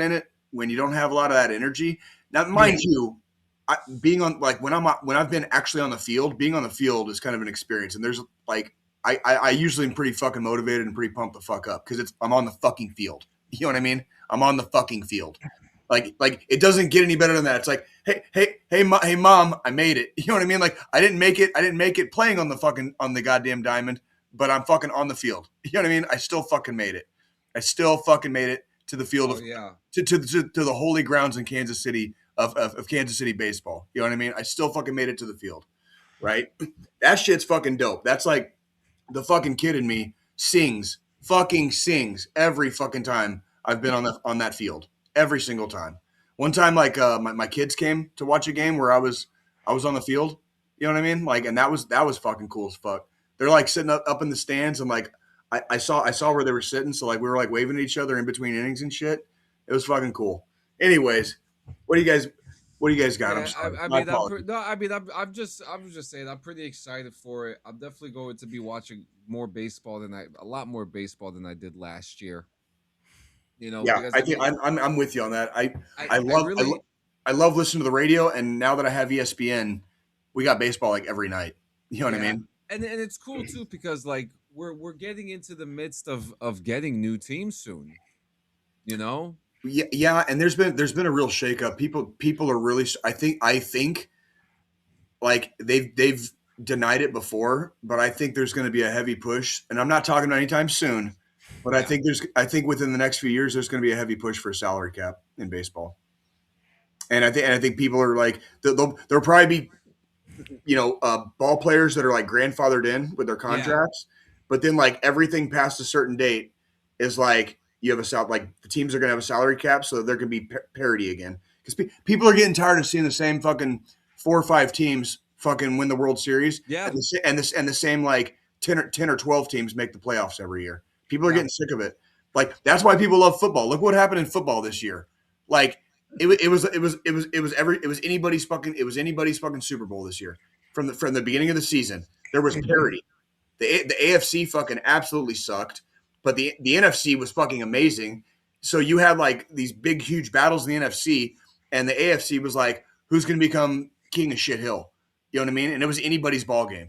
in it, when you don't have a lot of that energy. Now, mind you, being on like when I've been actually on the field, being on the field is kind of an experience. And there's like I usually am pretty fucking motivated and pretty pumped the fuck up because I'm on the fucking field. You know what I mean? I'm on the fucking field. Like it doesn't get any better than that. It's like, hey, mom, I made it. You know what I mean? Like I didn't make it playing on the goddamn diamond, but I'm fucking on the field. You know what I mean? I still fucking made it. I still fucking made it to the field to the holy grounds in Kansas City of Kansas City baseball. You know what I mean? I still fucking made it to the field. Right? That shit's fucking dope. That's like the fucking kid in me sings every fucking time I've been on that field. Every single time. One time, like my kids came to watch a game where I was on the field. You know what I mean? Like, and that was fucking cool as fuck. They're like sitting up in the stands, and like I saw where they were sitting, so like we were like waving at each other in between innings and shit. It was fucking cool. Anyways, what do you guys got? Yeah, I'm sorry. I'm just saying, I'm pretty excited for it. I'm definitely going to be watching a lot more baseball than I did last year. You know, Yeah, because I think I'm with you on that. I really, love listening to the radio, and now that I have ESPN, we got baseball like every night. You know what I mean? And it's cool too because like we're getting into the midst of getting new teams soon. You know? Yeah, and there's been a real shakeup. People are really. I think like they've denied it before, but I think there's going to be a heavy push, and I'm not talking anytime soon. But I think within the next few years, there's going to be a heavy push for a salary cap in baseball, and I think people are like there'll probably be ball players that are like grandfathered in with their contracts, but then like everything past a certain date is like you have like the teams are going to have a salary cap, so that there can be parity again because people are getting tired of seeing the same fucking 4 or 5 teams fucking win the World Series, and the same like 10 or 12 teams make the playoffs every year. People are getting sick of it. Like that's why people love football. Look what happened in football this year. Like it was anybody's fucking Super Bowl this year. From the beginning of the season, there was parity. The AFC fucking absolutely sucked, but the NFC was fucking amazing. So you had like these big huge battles in the NFC, and the AFC was like, who's going to become king of shit hill? You know what I mean? And it was anybody's ball game.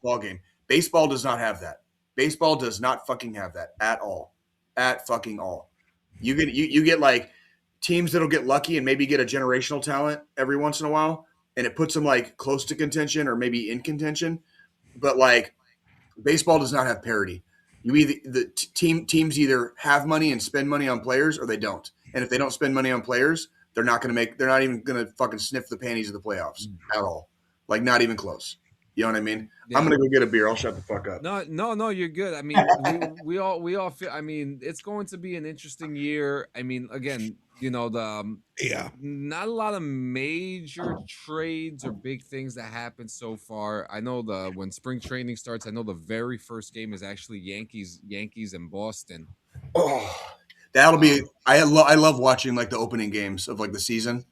Ball game. Baseball does not have that. Baseball does not fucking have that at all. At fucking all. You get like teams that'll get lucky and maybe get a generational talent every once in a while, and it puts them like close to contention or maybe in contention. But like baseball does not have parity. Teams either have money and spend money on players or they don't. And if they don't spend money on players, they're not even going to fucking sniff the panties of the playoffs at all. Like not even close. You know what I mean? Yeah. I'm gonna go get a beer. I'll shut the fuck up. No, you're good. I mean, we all feel. I mean, it's going to be an interesting year. I mean, again, not a lot of major trades or big things that happened so far. I know when spring training starts, I know the very first game is actually Yankees and Boston. Oh, that'll be. I love watching like the opening games of like the season,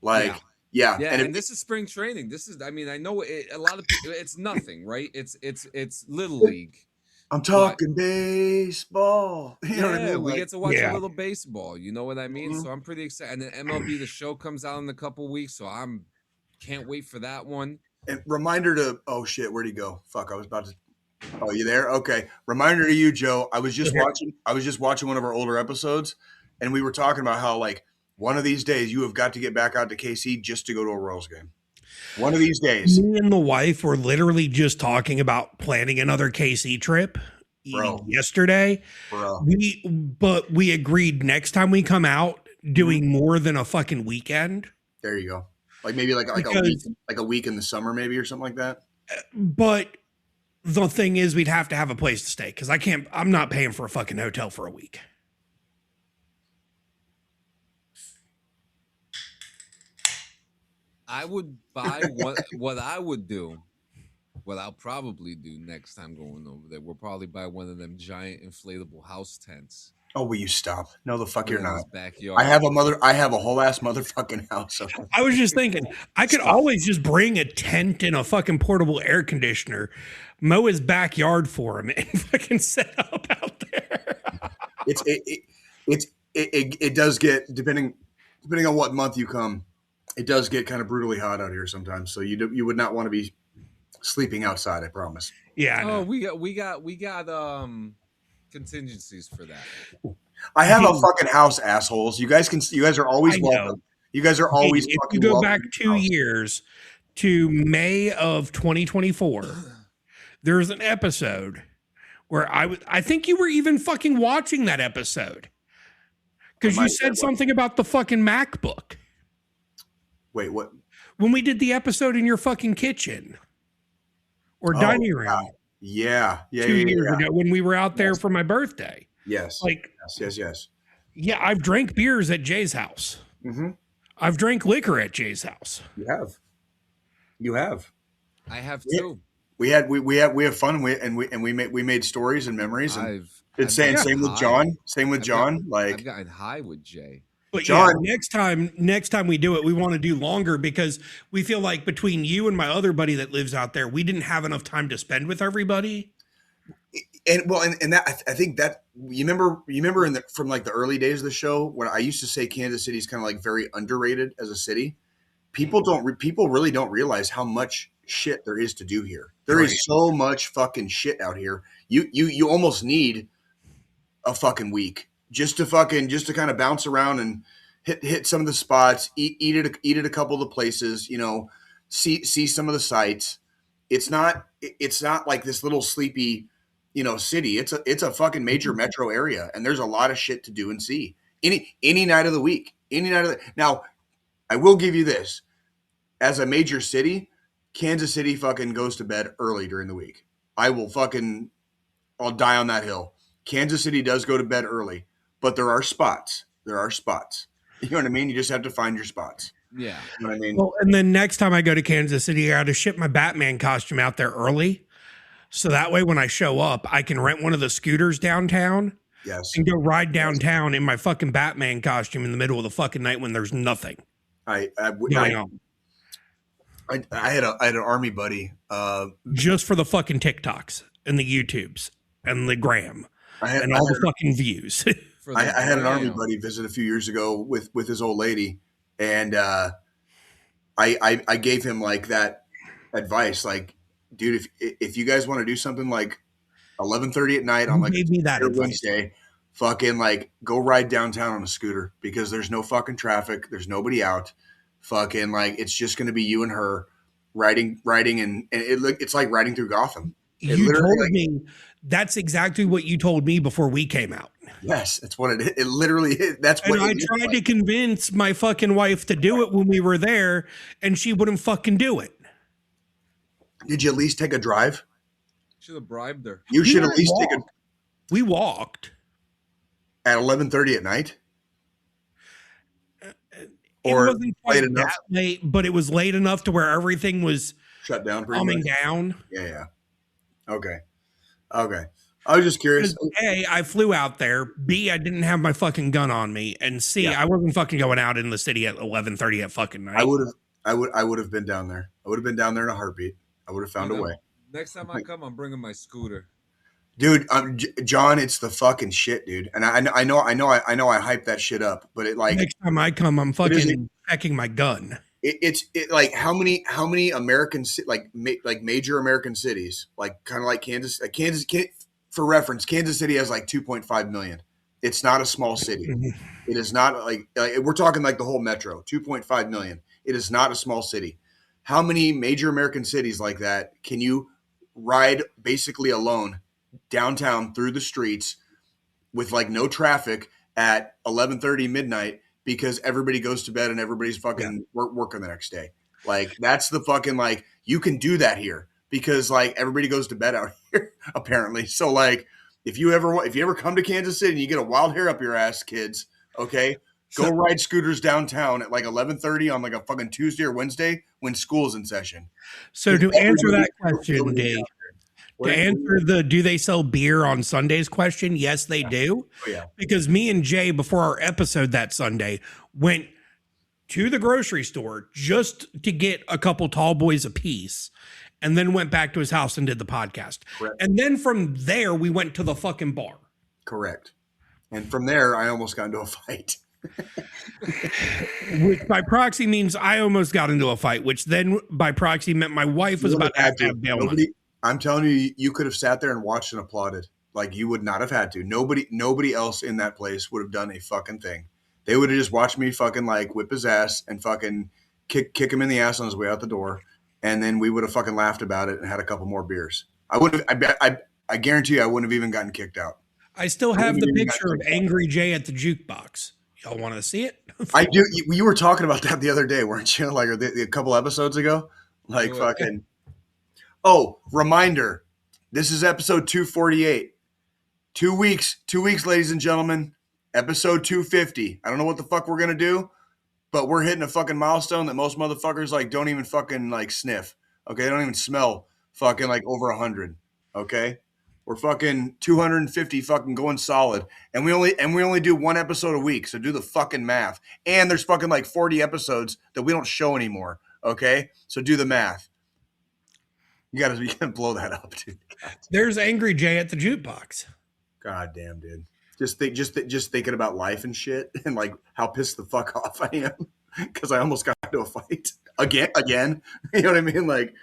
like. Yeah, and this is spring training. This is, I mean, I know a lot of people. It's nothing, right? It's little league. I'm talking baseball. You know what I mean? We get to watch a little baseball. You know what I mean? Mm-hmm. So I'm pretty excited. And then MLB The Show comes out in a couple weeks, so can't wait for that one. And reminder to shit, where'd he go? Fuck, I was about to. Oh, you there? Okay. Reminder to you, Joe. I was just watching one of our older episodes, and we were talking about how like. One of these days, you have got to get back out to KC just to go to a Royals game. One of these days. Me and the wife were literally just talking about planning another KC trip yesterday. Bro. We agreed next time we come out doing more than a fucking weekend. There you go. Like maybe like a week in the summer maybe or something like that. But the thing is we'd have to have a place to stay because I'm not paying for a fucking hotel for a week. I would buy what I would do. What I'll probably do next time going over there, we'll probably buy one of them giant inflatable house tents. Oh, will you stop? No, the fuck you're not. Backyard. I have a whole ass motherfucking house. I was just thinking, I could always just bring a tent and a fucking portable air conditioner, mow his backyard for him, and fucking set up out there. It does get depending on what month you come. It does get kind of brutally hot out here sometimes, so you would not want to be sleeping outside. I promise. Yeah. Oh, we got contingencies for that. I have a fucking house, assholes. You guys are always welcome. You guys are always. If you go back 2 years to May of 2024, there's an episode where I think you were even fucking watching that episode because you said something about the fucking MacBook. Wait, what? When we did the episode in your fucking kitchen or dining room. Yeah. 2 years ago when we were out there for my birthday. Yes. Like, yes. Yeah, I've drank beers at Jay's house. Mm-hmm. I've drank liquor at Jay's house. You have. You have. I have Yeah. too. We have fun. We made stories and memories. And I've same gotten with high. John. Same with I've John. I've gotten high with Jay. But John, yeah, next time we do it, we want to do longer because we feel like between you and my other buddy that lives out there, we didn't have enough time to spend with everybody. and that I think that you remember from like the early days of the show when I used to say Kansas City is kind of like very underrated as a city. People really don't realize how much shit there is to do here. There is so much fucking shit out here. You almost need a fucking week just to kind of bounce around and hit some of the spots, eat at a couple of the places, see some of the sights. It's not like this little sleepy, city. It's a fucking major metro area, and there's a lot of shit to do and see any night of the week. Now, I will give you this. As a major city, Kansas City fucking goes to bed early during the week. I'll die on that hill. Kansas City does go to bed early, but there are spots. You know what I mean? You just have to find your spots. Yeah. You know what I mean? Well, and then next time I go to Kansas City, I got to ship my Batman costume out there early. So that way when I show up, I can rent one of the scooters downtown. Yes. And go ride downtown in my fucking Batman costume in the middle of the fucking night when there's nothing going on. I had an army buddy. Just for the fucking TikToks and the YouTubes and the gram and all the fucking views. I had an army buddy visit a few years ago with his old lady, and I gave him like that advice, like, dude, if you guys want to do something like 11:30 at night on like Wednesday, fucking like go ride downtown on a scooter because there's no fucking traffic, there's nobody out. Fucking like it's just going to be you and her riding and it's like riding through Gotham. You told me that's exactly what you told me before we came out. Yes, that's what it is. It literally is. That's and what I tried to convince my fucking wife to do it when we were there, and she wouldn't fucking do it. Did you at least take a drive? Should have bribed her. You should at least take a. We walked At 11:30 at night. Or it wasn't quite that late, but it was late enough to where everything was shut down, calming down. Yeah. Okay. I was just curious. A, I flew out there. B, I didn't have my fucking gun on me, and C, I wasn't fucking going out in the city at 11:30 at fucking night. I would have been down there. I would have been down there in a heartbeat. I would have found a way. Next time I come, I'm bringing my scooter. Dude, John, it's the fucking shit, dude. And I know I hype that shit up, but it like next time I come, I'm fucking checking my gun. It's like how many American like major American cities, like kind of like Kansas, for reference, Kansas City has like 2.5 million. It's not a small city. It is not like we're talking like the whole metro, 2.5 million. It is not a small city. How many major American cities like that can you ride basically alone downtown through the streets with like no traffic at 11:30 midnight because everybody goes to bed and everybody's fucking working the next day? Like that's the fucking like you can do that here because like everybody goes to bed out here apparently. So like if you ever come to Kansas City and you get a wild hair up your ass, kids, okay, go ride scooters downtown at like 11:30 on like a fucking Tuesday or Wednesday when school's in session. So to answer that question, Dave. To answer the do they sell beer on Sundays question, yes, they do. Oh, yeah. Because me and Jay, before our episode that Sunday, went to the grocery store just to get a couple tall boys apiece and then went back to his house and did the podcast. Correct. And then from there, we went to the fucking bar. Correct. And from there, I almost got into a fight. Which by proxy means I almost got into a fight, which then by proxy meant my wife was about to have bail money. I'm telling you, you could have sat there and watched and applauded. Like you would not have had to. Nobody else in that place would have done a fucking thing. They would have just watched me fucking like whip his ass and fucking kick him in the ass on his way out the door. And then we would have fucking laughed about it and had a couple more beers. I guarantee you I wouldn't have even gotten kicked out. I still have the picture of Angry Jay at the jukebox. Y'all want to see it? I do. You were talking about that the other day, weren't you? Like a couple episodes ago? Like fucking. Oh, reminder. This is episode 248. 2 weeks, ladies and gentlemen. Episode 250. I don't know what the fuck we're going to do, but we're hitting a fucking milestone that most motherfuckers like don't even fucking like sniff. Okay, they don't even smell fucking like over 100. Okay, we're fucking 250 fucking going solid, and we only do one episode a week. So do the fucking math. And there's fucking like 40 episodes that we don't show anymore. Okay, so do the math. You gotta blow that up, dude. God. There's Angry Jay at the jukebox. God damn, dude. Just thinking about life and shit, and like how pissed the fuck off I am because I almost got into a fight again. You know what I mean? Like,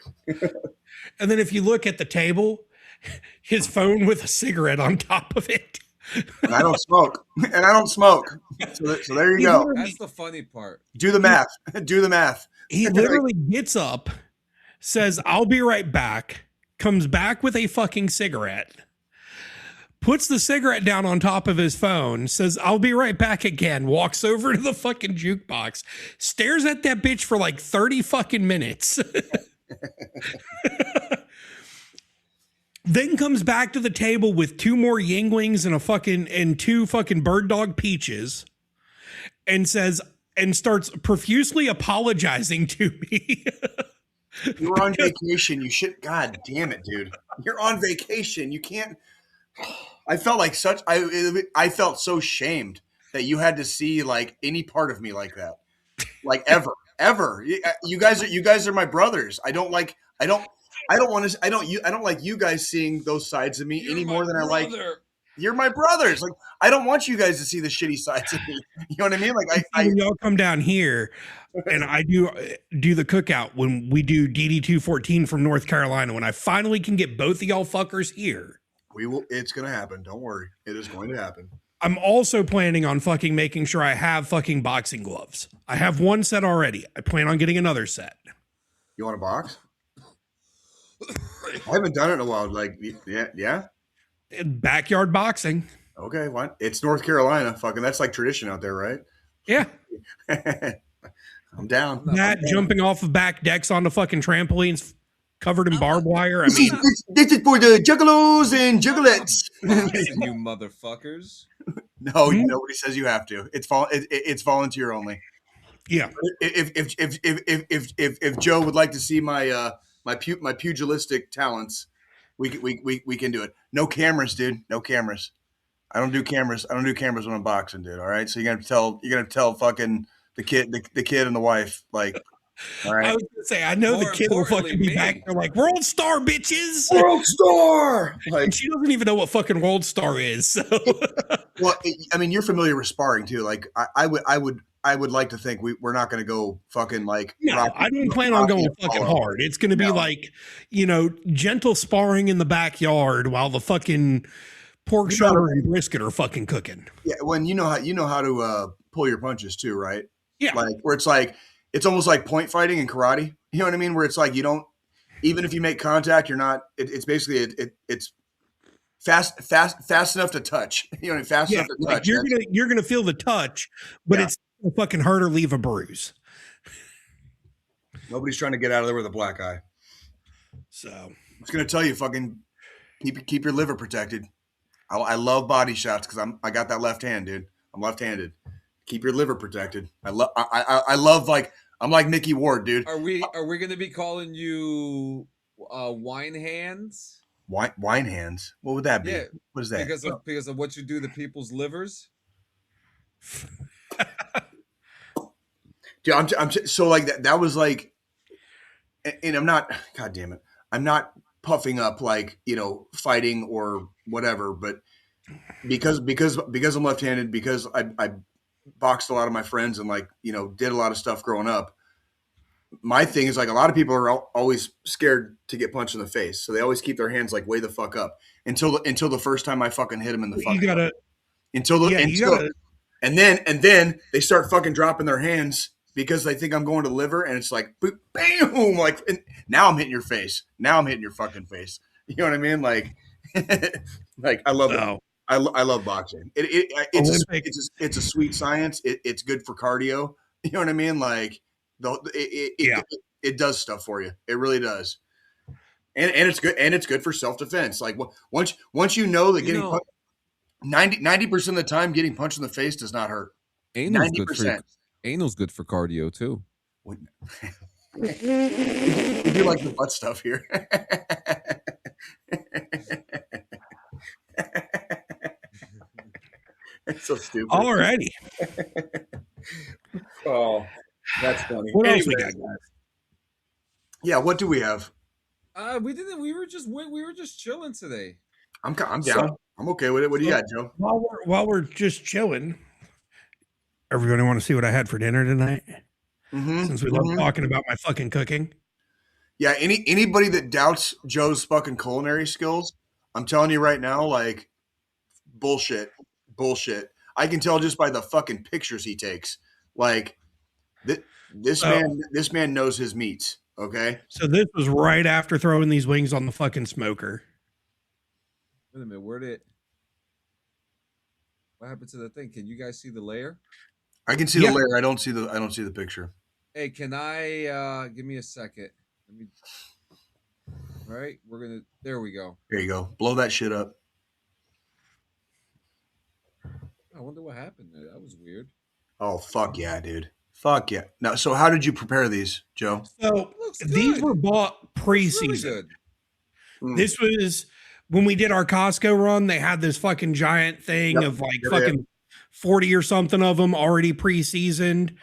and then if you look at the table, his phone with a cigarette on top of it. And I don't smoke. So there you go. That's the funny part. Do the math. Do the math. He literally gets up, says, "I'll be right back," comes back with a fucking cigarette, puts the cigarette down on top of his phone, says, "I'll be right back" again, walks over to the fucking jukebox, stares at that bitch for like 30 fucking minutes. Then comes back to the table with 2 more Yinglings and 2 fucking bird dog peaches, and starts profusely apologizing to me. You were on vacation. You should. God damn it, dude. You're on vacation. You can't. I felt like I felt so shamed that you had to see like any part of me like that, like ever. You guys are my brothers. I don't like you guys seeing those sides of me any more than I like. You're my brothers. Like, I don't want you guys to see the shitty sides of me. You know what I mean? Like, when y'all come down here, and I do the cookout when we do DD214 from North Carolina. When I finally can get both of y'all fuckers here, we will. It's gonna happen. Don't worry. It is going to happen. I'm also planning on fucking making sure I have fucking boxing gloves. I have one set already. I plan on getting another set. You want a box? I haven't done it in a while. Like, yeah. Backyard boxing. Okay, what? It's North Carolina. Fucking, that's like tradition out there, right? Yeah. I'm down. Jumping off of back decks onto fucking trampolines covered in barbed wire. I mean, this is for the juggalos and juggalettes. You motherfuckers. No, nobody says you have to. It's volunteer only. Yeah. If Joe would like to see my pugilistic talents, we can do it. No cameras, dude. No cameras. I don't do cameras. I don't do cameras when I'm boxing, dude. All right. So you're gonna tell fucking the kid and the wife, like, all right. I was gonna say, I know the kid will fucking be back there like, "World Star, bitches! World Star!" Like, and she doesn't even know what fucking World Star is. So. Well, I mean, you're familiar with sparring too. Like, I would like to think we're not going to go fucking like. No, I don't plan on going fucking hard. It's going to be like, gentle sparring in the backyard while the fucking pork shoulder and brisket are fucking cooking. Yeah, when you know how to pull your punches too, right? Yeah, like where it's almost like point fighting in karate. You know what I mean? Where it's like you don't, even if you make contact, you're not. It's basically it's fast enough to touch. You know, fast enough to touch. You're gonna feel the touch, but it's fucking hurt or leave a bruise. Nobody's trying to get out of there with a black eye. So I'm just gonna tell you, fucking keep your liver protected. I love body shots because I got that left hand, dude. I'm left-handed. Keep your liver protected. I love like I'm like Mickey Ward, dude. Are we gonna be calling you wine hands? Wine hands? What would that be? Yeah, what is that? Because of what you do to people's livers. Dude, I'm so like that. That was like, and I'm not. God damn it! I'm not puffing up like fighting or whatever. But because I'm left-handed, because I boxed a lot of my friends and did a lot of stuff growing up. My thing is like a lot of people are always scared to get punched in the face, so they always keep their hands like way the fuck up until the first time I fucking hit them in the fucking. You gotta and then they start fucking dropping their hands because they think I'm going to the liver, and it's like boom, bam, like now I'm hitting your face. Now I'm hitting your fucking face. You know what I mean? Like, like I love it. I love boxing. It's a sweet science. It's good for cardio. You know what I mean? Like it does stuff for you. It really does. And it's good. And it's good for self-defense. Like once you know that getting punched, 90% of the time getting punched in the face does not hurt. 90%. Anal's good for cardio too. We do like the butt stuff here. It's so stupid. Alrighty. Oh, that's funny. What else we got, guys? Yeah, what do we have? We didn't. We were just chilling today. I'm down. So- I'm okay with it. What do you got, Joe? While we're just chilling, everybody want to see what I had for dinner tonight? Since we love talking about my fucking cooking. Yeah, anybody that doubts Joe's fucking culinary skills, I'm telling you right now, like bullshit. I can tell just by the fucking pictures he takes. Like this man knows his meats. Okay. So this was right after throwing these wings on the fucking smoker. Wait a minute. What happened to the thing? Can you guys see the layer? I can see the layer. I don't see the picture. Hey, can I give me a second? Let me. All right, there we go. There you go. Blow that shit up. I wonder what happened there. That was weird. Oh, fuck yeah, dude. Fuck yeah. Now, so how did you prepare these, Joe? So these were bought pre-season. Really This was when we did our Costco run. They had this fucking giant thing of like fucking 40 or something of them already pre-seasoned.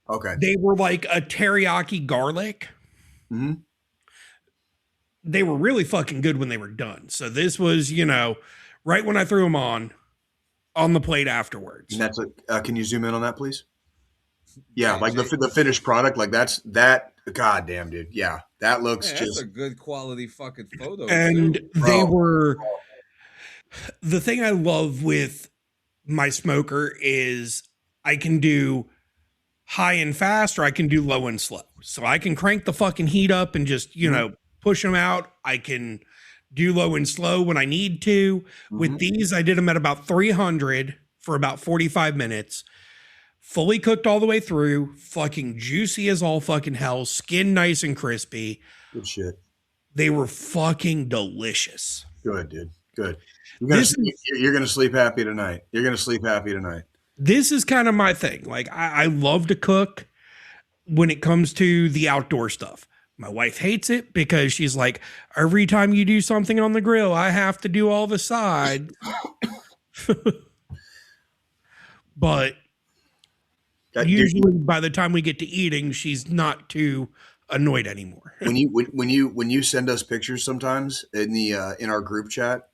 Okay. They were like a teriyaki garlic. Mm-hmm. They were really fucking good when they were done. So this was, right when I threw them on the plate afterwards. And that's can you zoom in on that, please? Yeah, like the finished product, like that. Goddamn, dude. Yeah, that looks that's just a good quality fucking photo. And too. they were. The thing I love with my smoker is I can do high and fast, or I can do low and slow. So I can crank the fucking heat up and just push them out. I can do low and slow when I need to. With these, I did them at about 300 for about 45 minutes. Fully cooked all the way through, fucking juicy as all fucking hell, skin nice and crispy. good shit. They were fucking delicious. Good, dude. Good. You're gonna sleep happy tonight. You're gonna sleep happy tonight. This is kind of my thing. Like I love to cook when it comes to the outdoor stuff. My wife hates it because she's like, every time you do something on the grill, I have to do all the sides. But usually by the time we get to eating, she's not too annoyed anymore. when you send us pictures sometimes in our group chat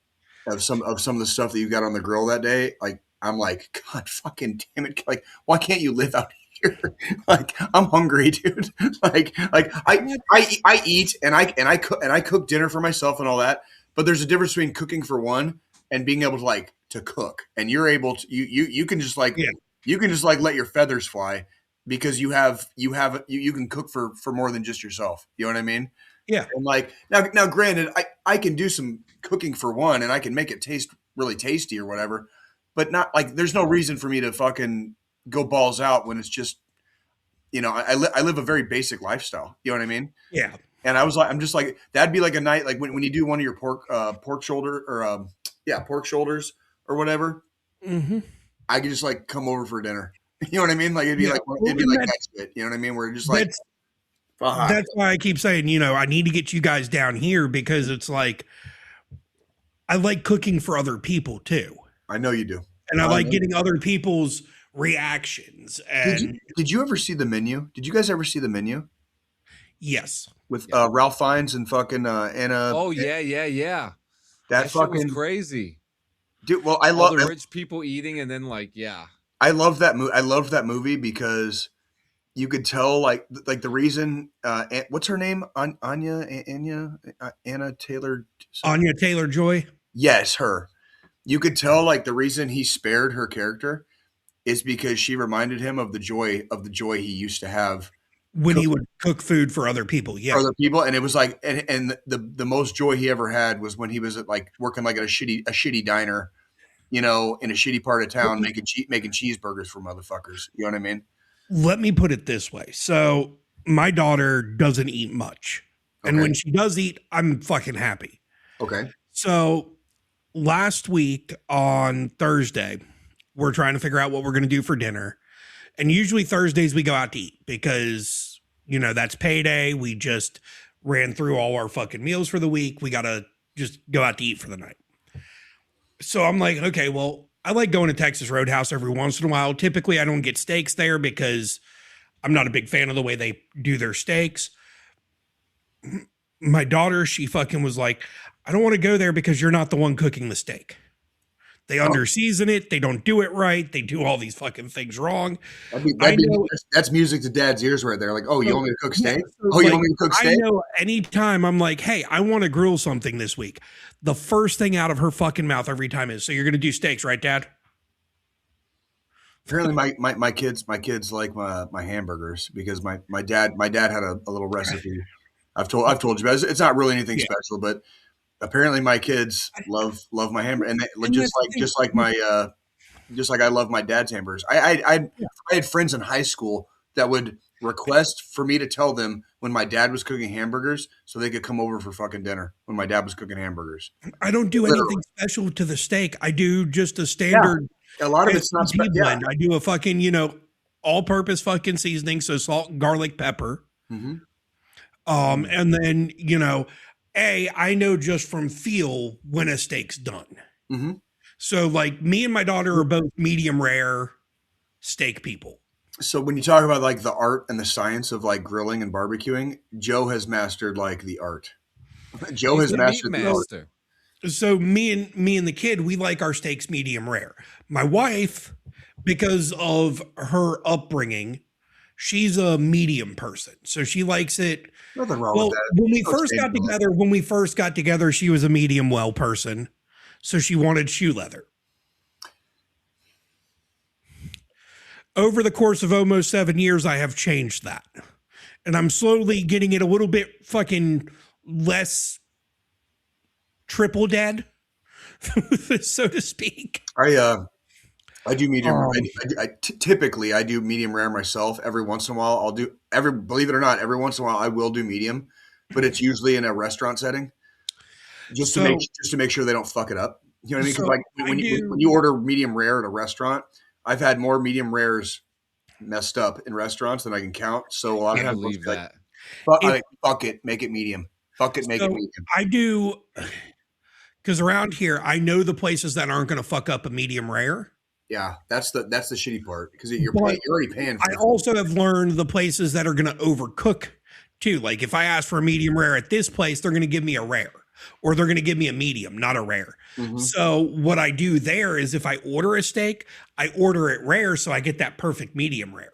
of some of the stuff that you got on the grill that day, like I'm like, God fucking damn it. Like, why can't you live out here? Like, I'm hungry, dude. like I eat and I cook dinner for myself and all that. But there's a difference between cooking for one and being able to cook. And you're able to, you can just like, you can just like let your feathers fly because you can cook for more than just yourself. You know what I mean? Yeah. And like now granted, I can do some cooking for one and I can make it taste really tasty or whatever, but not like there's no reason for me to fucking go balls out when it's just, I live a very basic lifestyle. You know what I mean? Yeah. And I'm just like, that'd be like a night, like when you do one of your pork shoulder or pork shoulders or whatever. Mm-hmm. I could just like come over for dinner. You know what I mean? Like it'd be like that shit. You know what I mean? Where just like that's why I keep saying, I need to get you guys down here because it's like I like cooking for other people too. I know you do. And I like getting other people's reactions. And did you ever see the menu? Did you guys ever see the menu? Yes. With Ralph Fiennes and fucking Anna. Oh yeah. That fucking shit was crazy. Dude, well, I love the rich people eating, and then I love that movie. I loved that movie because you could tell, like the reason. What's her name? Anna Taylor. Anya Taylor-Joy. Yes, her. You could tell, like the reason he spared her character is because she reminded him of the joy he used to have when he would cook food for other people. Yeah, for other people, and it was like, and the most joy he ever had was when he was at like working like at a shitty diner. In a shitty part of town, making cheeseburgers for motherfuckers. You know what I mean? Let me put it this way. So my daughter doesn't eat much. And when she does eat, I'm fucking happy. Okay. So last week on Thursday, we're trying to figure out what we're going to do for dinner. And usually Thursdays we go out to eat because, you know, that's payday. We just ran through all our fucking meals for the week. We got to just go out to eat for the night. So I'm like, okay, well, I like going to Texas Roadhouse every once in a while. Typically, I don't get steaks there because I'm not a big fan of the way they do their steaks. My daughter, she fucking was like, I don't want to go there because you're not the one cooking the steak. They underseason it. They don't do it right. They do all these fucking things wrong. That's music to dad's ears right there. Like, oh, you want me to cook steak? Yeah, so you want me to cook steak? I know anytime I'm like, hey, I want to grill something this week. The first thing out of her fucking mouth every time is, so you're going to do steaks, right, Dad? Apparently my kids like my hamburgers because my dad had a little recipe. I've told you about it. It's not really anything special, but apparently my kids love my hamburger, and just like I love my dad's hamburgers. I had friends in high school that would request for me to tell them when my dad was cooking hamburgers so they could come over for fucking dinner when my dad was cooking hamburgers. I don't do anything special to the steak. I do just a standard. Yeah. A lot of it's not blend. I do a fucking, you know, all-purpose fucking seasoning, so salt, garlic, pepper. Mm-hmm. And then, you know, I know just from feel when a steak's done. Mm-hmm. So like me and my daughter are both medium rare steak people. So when you talk about like the art and the science of like grilling and barbecuing, Joe has mastered like the art. Joe has mastered the art. So me and the kid, we like our steaks medium rare. My wife, because of her upbringing, she's a medium person. So she likes it. Nothing wrong with that. When we first got together, she was a medium well person. So she wanted shoe leather. Over the course of almost 7 years, I have changed that. And I'm slowly getting it a little bit fucking less triple dead, so to speak. I do medium. Typically I do medium rare myself. Every once in a while, believe it or not, every once in a while I will do medium, but it's usually in a restaurant setting, just to make sure they don't fuck it up. You know what I mean? Because like when you order medium rare at a restaurant, I've had more medium rares messed up in restaurants than I can count. So a lot of times, believe that. Fuck it, make it medium. Fuck it, make it medium. I do, because around here, I know the places that aren't going to fuck up a medium rare. Yeah, that's the shitty part because you're already paying for it. I also have learned the places that are going to overcook too. Like if I ask for a medium rare at this place, they're going to give me a rare, or they're going to give me a medium, not a rare. Mm-hmm. So what I do there is if I order a steak, I order it rare so I get that perfect medium rare.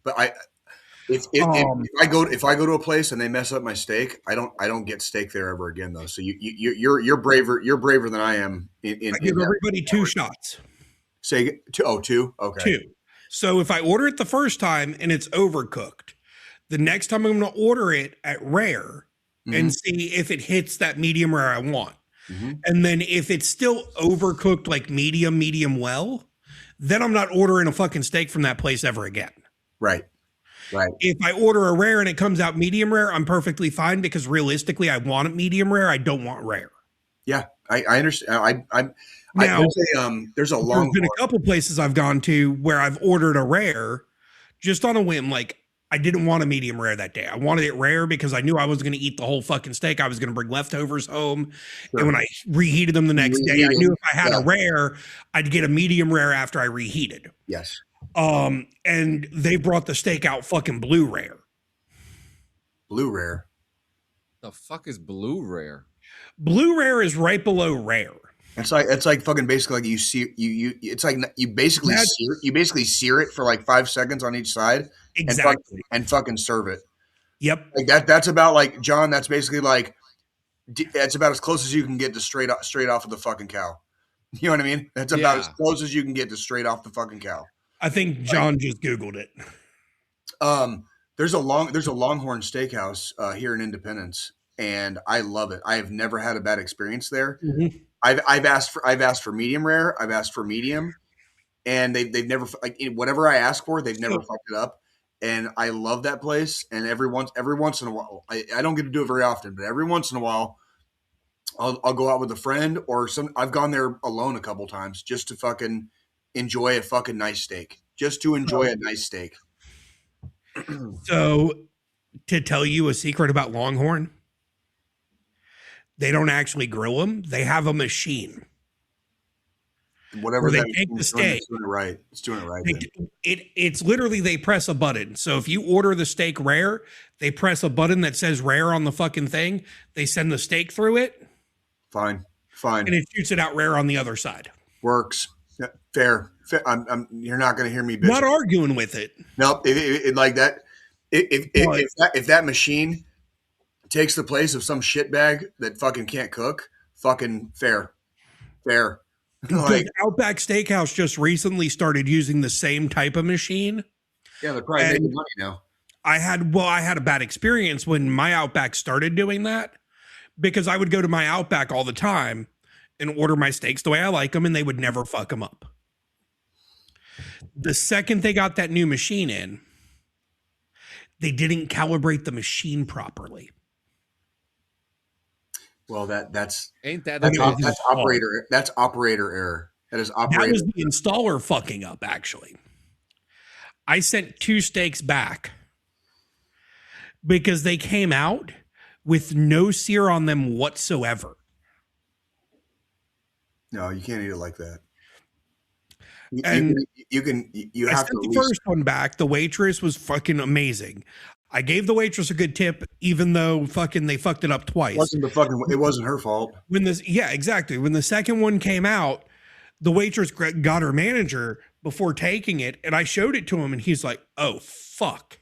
But if I go to a place and they mess up my steak, I don't get steak there ever again though. So you're braver than I am. I give everybody 2 shots. Say 2. Oh, 2. Okay. 2. So if I order it the first time and it's overcooked, the next time I'm going to order it at rare and see if it hits that medium rare I want. Mm-hmm. And then if it's still overcooked like medium well, then I'm not ordering a fucking steak from that place ever again. Right. If I order a rare and it comes out medium rare, I'm perfectly fine because realistically, I want it medium rare. I don't want rare. Yeah, I understand. There's been a couple places I've gone to where I've ordered a rare just on a whim. Like I didn't want a medium rare that day. I wanted it rare because I knew I was going to eat the whole fucking steak. I was going to bring leftovers home. Sure. And when I reheated them the next day, I knew if I had a rare, I'd get a medium rare after I reheated. Yes. And they brought the steak out fucking blue rare. Blue rare? The fuck is blue rare? Blue rare is right below rare. It's like fucking basically like it's like you basically sear it for like 5 seconds on each side. Exactly. And fucking serve it. Yep. Like that's about like John, that's basically like that's about as close as you can get to straight off of the fucking cow. You know what I mean? That's about as close as you can get to straight off the fucking cow. I think John just Googled it. There's a Longhorn Steakhouse here in Independence, and I love it. I have never had a bad experience there. Mm-hmm. I've asked for medium rare. I've asked for medium, and they've never like whatever I ask for, they've never fucked it up. And I love that place. And every once in a while, I don't get to do it very often, but every once in a while, I'll go out with a friend or I've gone there alone a couple times just to fucking enjoy a fucking nice steak. just to enjoy a nice steak. So, to tell you a secret about Longhorn, they don't actually grill them. They have a machine. Whatever they that take the steak. It's doing it right. It's doing it right. It's literally they press a button. So if you order the steak rare, they press a button that says rare on the fucking thing. They send the steak through it. Fine. And it shoots it out rare on the other side. Works. Yeah, fair. You're not going to hear me bitch. Not arguing with it. Nope. It like that. If that machine takes the place of some shitbag that fucking can't cook, fucking fair. Like Outback Steakhouse just recently started using the same type of machine. Yeah, they're probably making money now. I had a bad experience when my Outback started doing that, because I would go to my Outback all the time and order my steaks the way I like them, and they would never fuck them up. The second they got that new machine in, they didn't calibrate the machine properly. Well, that's operator error. That is operator. That was the installer fucking up, actually. I sent 2 steaks back because they came out with no sear on them whatsoever. No, you can't eat it like that. You I have sent to the first one back. The waitress was fucking amazing. I gave the waitress a good tip, even though they fucked it up twice. It wasn't her fault. Exactly. When the second one came out, the waitress got her manager before taking it, and I showed it to him, and he's like, "Oh fuck."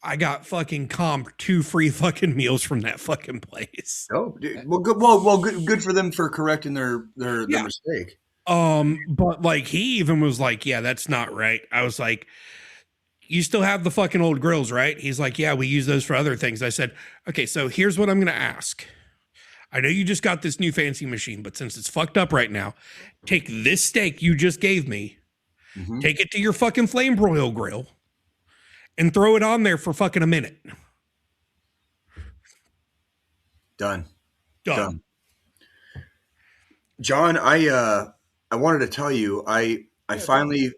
I got fucking comped 2 free fucking meals from that fucking place. Oh, well, good for them for correcting their mistake. But like he even was like, "Yeah, that's not right." I was like, "You still have the fucking old grills, right?" He's like, "Yeah, we use those for other things." I said, "Okay, so here's what I'm going to ask. I know you just got this new fancy machine, but since it's fucked up right now, take this steak you just gave me, take it to your fucking flame broil grill, and throw it on there for fucking a minute." Done. John, I wanted to tell you, I finally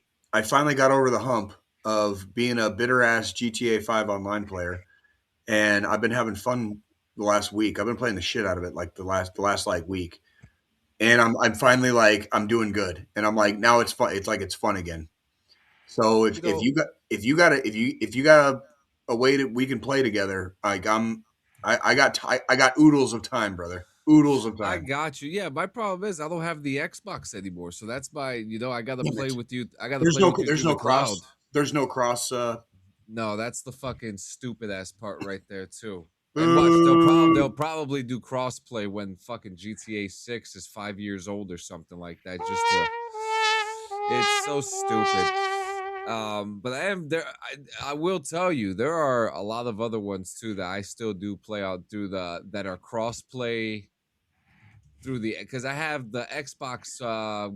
got over the hump of being a bitter ass GTA 5 online player, and I've been having fun the last week. I've been playing the shit out of it like the last like week, and I'm finally like I'm doing good, and I'm like now it's fun. It's like it's fun again. So if you got a way that we can play together, like I got oodles of time, brother. Oodles of time. I got you. Yeah, my problem is I don't have the Xbox anymore, so that's my. I got to play with you. I got to play with you. There's no cross. There's no cross. No, that's the fucking stupid ass part right there too. And watch, they'll probably do cross play when fucking GTA 6 is 5 years old or something like that. It's so stupid. But I am there. I will tell you, there are a lot of other ones too that I still do play out through that are cross play through because I have the Xbox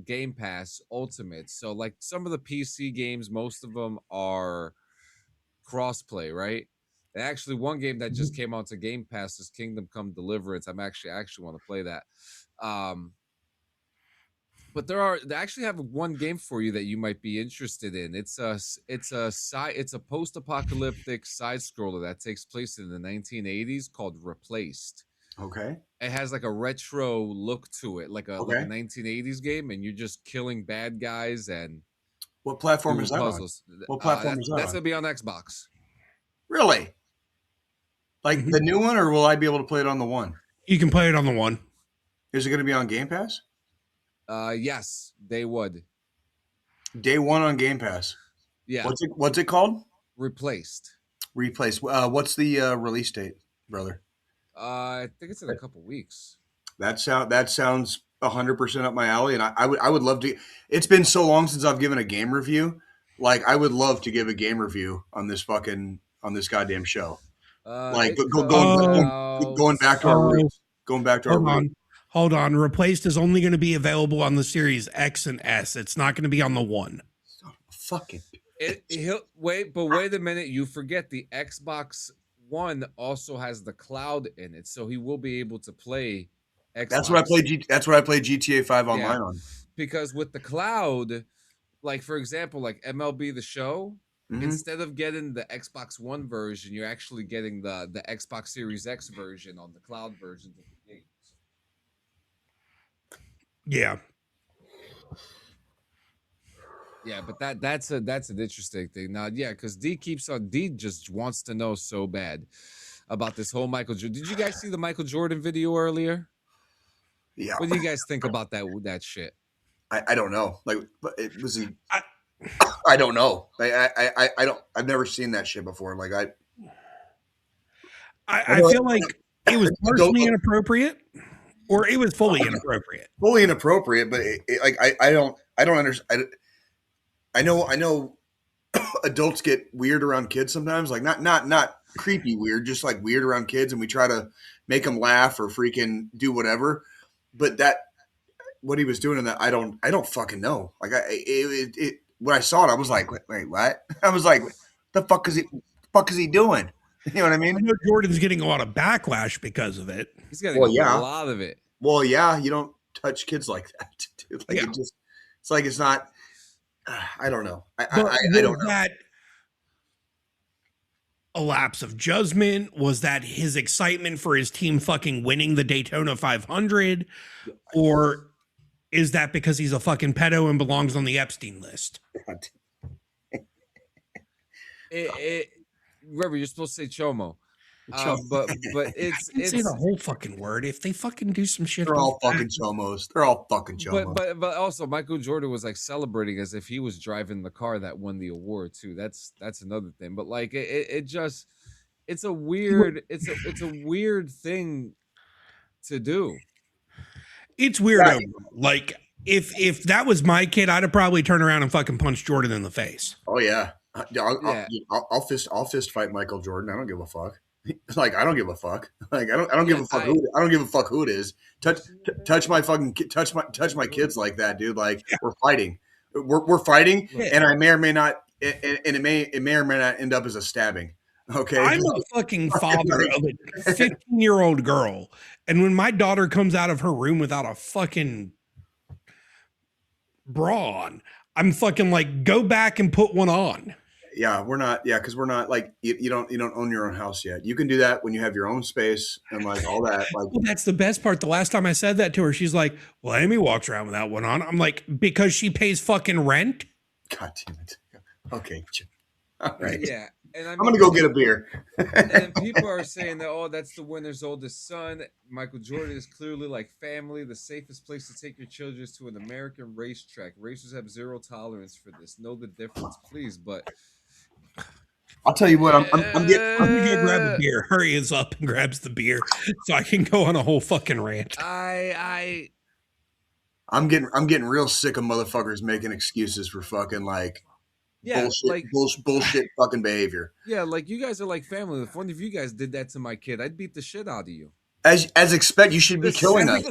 Game Pass Ultimate. So like some of the PC games, most of them are cross play, right? And actually, one game that just came out to Game Pass is Kingdom Come Deliverance. I actually want to play that. But they actually have one game for you that you might be interested in. It's a post-apocalyptic side scroller that takes place in the 1980s called Replaced. Okay. It has like a retro look to it, like a 1980s game, and you're just killing bad guys and what platform is that puzzles. On? What platform is that? That's gonna be on Xbox. Really? Like the new one, or will I be able to play it on the one? You can play it on the one. Is it going to be on Game Pass? Yes, they would. Day one on Game Pass. Yeah. What's it called? Replaced. What's the release date, brother? I think it's in a couple weeks. That sounds 100% up my alley, and I would love to. It's been so long since I've given a game review. Like I would love to give a game review on this goddamn show. Like going back to our roots. Going back to our roots. Hold on. Replaced is only going to be available on the Series X and S. It's not going to be on the One. Fucking. Wait a minute. You forget the Xbox One also has the cloud in it, so he will be able to play Xbox. That's what I played. That's what I played GTA 5 online on. Because with the cloud, like for example, like MLB The Show, instead of getting the Xbox One version, you're actually getting the Xbox Series X version on the cloud versions of the games. Yeah. Yeah, but that's an interesting thing. Now, yeah, because D just wants to know so bad about this whole Michael Jordan. Did you guys see the Michael Jordan video earlier? Yeah. What do you guys think about that shit? I don't know. Like, was he? I don't know. I don't. I've never seen that shit before. Like I feel like it was partially inappropriate, or it was fully inappropriate. Fully inappropriate, but I don't understand. I know adults get weird around kids sometimes, like not creepy weird, just like weird around kids, and we try to make them laugh or freaking do whatever. But what he was doing in that, I don't fucking know. Like when I saw it, I was like, wait, what? I was like, the fuck is he doing? You know what I mean? I know Jordan's getting a lot of backlash because of it. He's getting a lot of it. Well, yeah, you don't touch kids like that, dude. Like it's like it's not. I don't know. I don't know. That a lapse of judgment? Was that his excitement for his team fucking winning the Daytona 500? Or is that because he's a fucking pedo and belongs on the Epstein list? Remember, you're supposed to say chomo. But it's say the whole fucking word. If they fucking do some shit, they're all fucking chomos. They're all fucking chomos. But also Michael Jordan was like celebrating as if he was driving the car that won the award too. That's another thing. But like it's a weird thing to do. It's weird. Right. Like if that was my kid, I'd have probably turned around and fucking punched Jordan in the face. Oh yeah. I'll fist fight Michael Jordan. I don't give a fuck. Like I don't give a fuck. Like I don't give a fuck. I don't give a fuck who it is. Touch my fucking touch my kids like that, dude. Like we're fighting. We're fighting, and I may or may not, and it may or may not end up as a stabbing. Okay, I'm a fucking father of a 15-year-old girl, and when my daughter comes out of her room without a fucking bra on, I'm fucking like, go back and put one on. Yeah, we're not. Yeah, because we're not like you don't own your own house yet. You can do that when you have your own space and like all that. Like, well, that's the best part. The last time I said that to her, she's like, "Well, Amy walks around without one on." I'm like, because she pays fucking rent. God damn it. Okay, all right. Yeah, and I'm gonna go get a beer. And people are saying that, oh, that's the winner's oldest son. Michael Jordan is clearly like family. The safest place to take your children is to an American racetrack. Racers have zero tolerance for this. Know the difference, please. But I'll tell you what, I'm gonna go grab a beer. Hurry is up and grabs the beer so I can go on a whole fucking rant. I'm getting real sick of motherfuckers making excuses for fucking like bullshit fucking behavior. Yeah, like you guys are like family. If one of you guys did that to my kid, I'd beat the shit out of you. As expected, you should be killing us.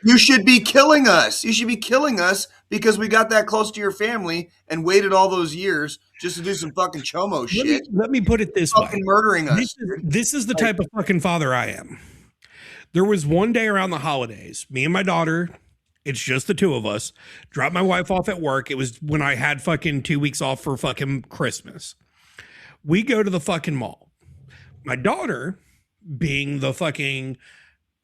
You should be killing us. You should be killing us because we got that close to your family and waited all those years just to do some fucking chomo shit. Let me put it this way. Fucking murdering us. This is the type of fucking father I am. There was one day around the holidays, me and my daughter, it's just the two of us, dropped my wife off at work. It was when I had fucking 2 weeks off for fucking Christmas. We go to the fucking mall. My daughter, being the fucking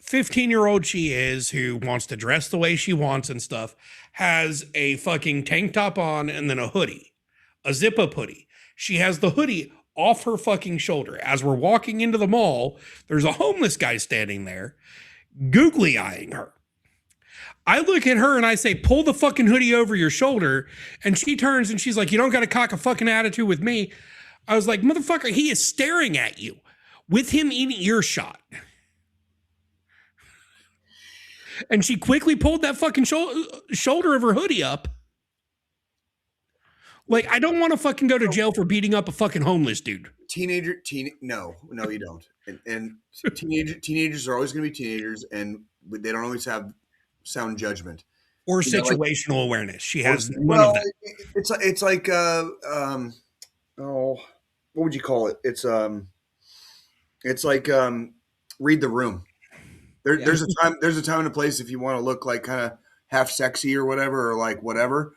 15-year-old she is, who wants to dress the way she wants and stuff, has a fucking tank top on and then a hoodie, a zip-up hoodie. She has the hoodie off her fucking shoulder. As we're walking into the mall, there's a homeless guy standing there, googly eyeing her. I look at her and I say, pull the fucking hoodie over your shoulder. And she turns and she's like, you don't got to cock a fucking attitude with me. I was like, motherfucker, he is staring at you with him in earshot. And she quickly pulled that fucking shoulder of her hoodie up. Like, I don't want to fucking go to jail for beating up a fucking homeless dude. No, you don't. And teenagers are always going to be teenagers, and they don't always have sound judgment or situational awareness. She has none of that. It's like what would you call it? It's like read the room. There's a time and a place if you want to look like kind of half sexy or whatever, or like whatever.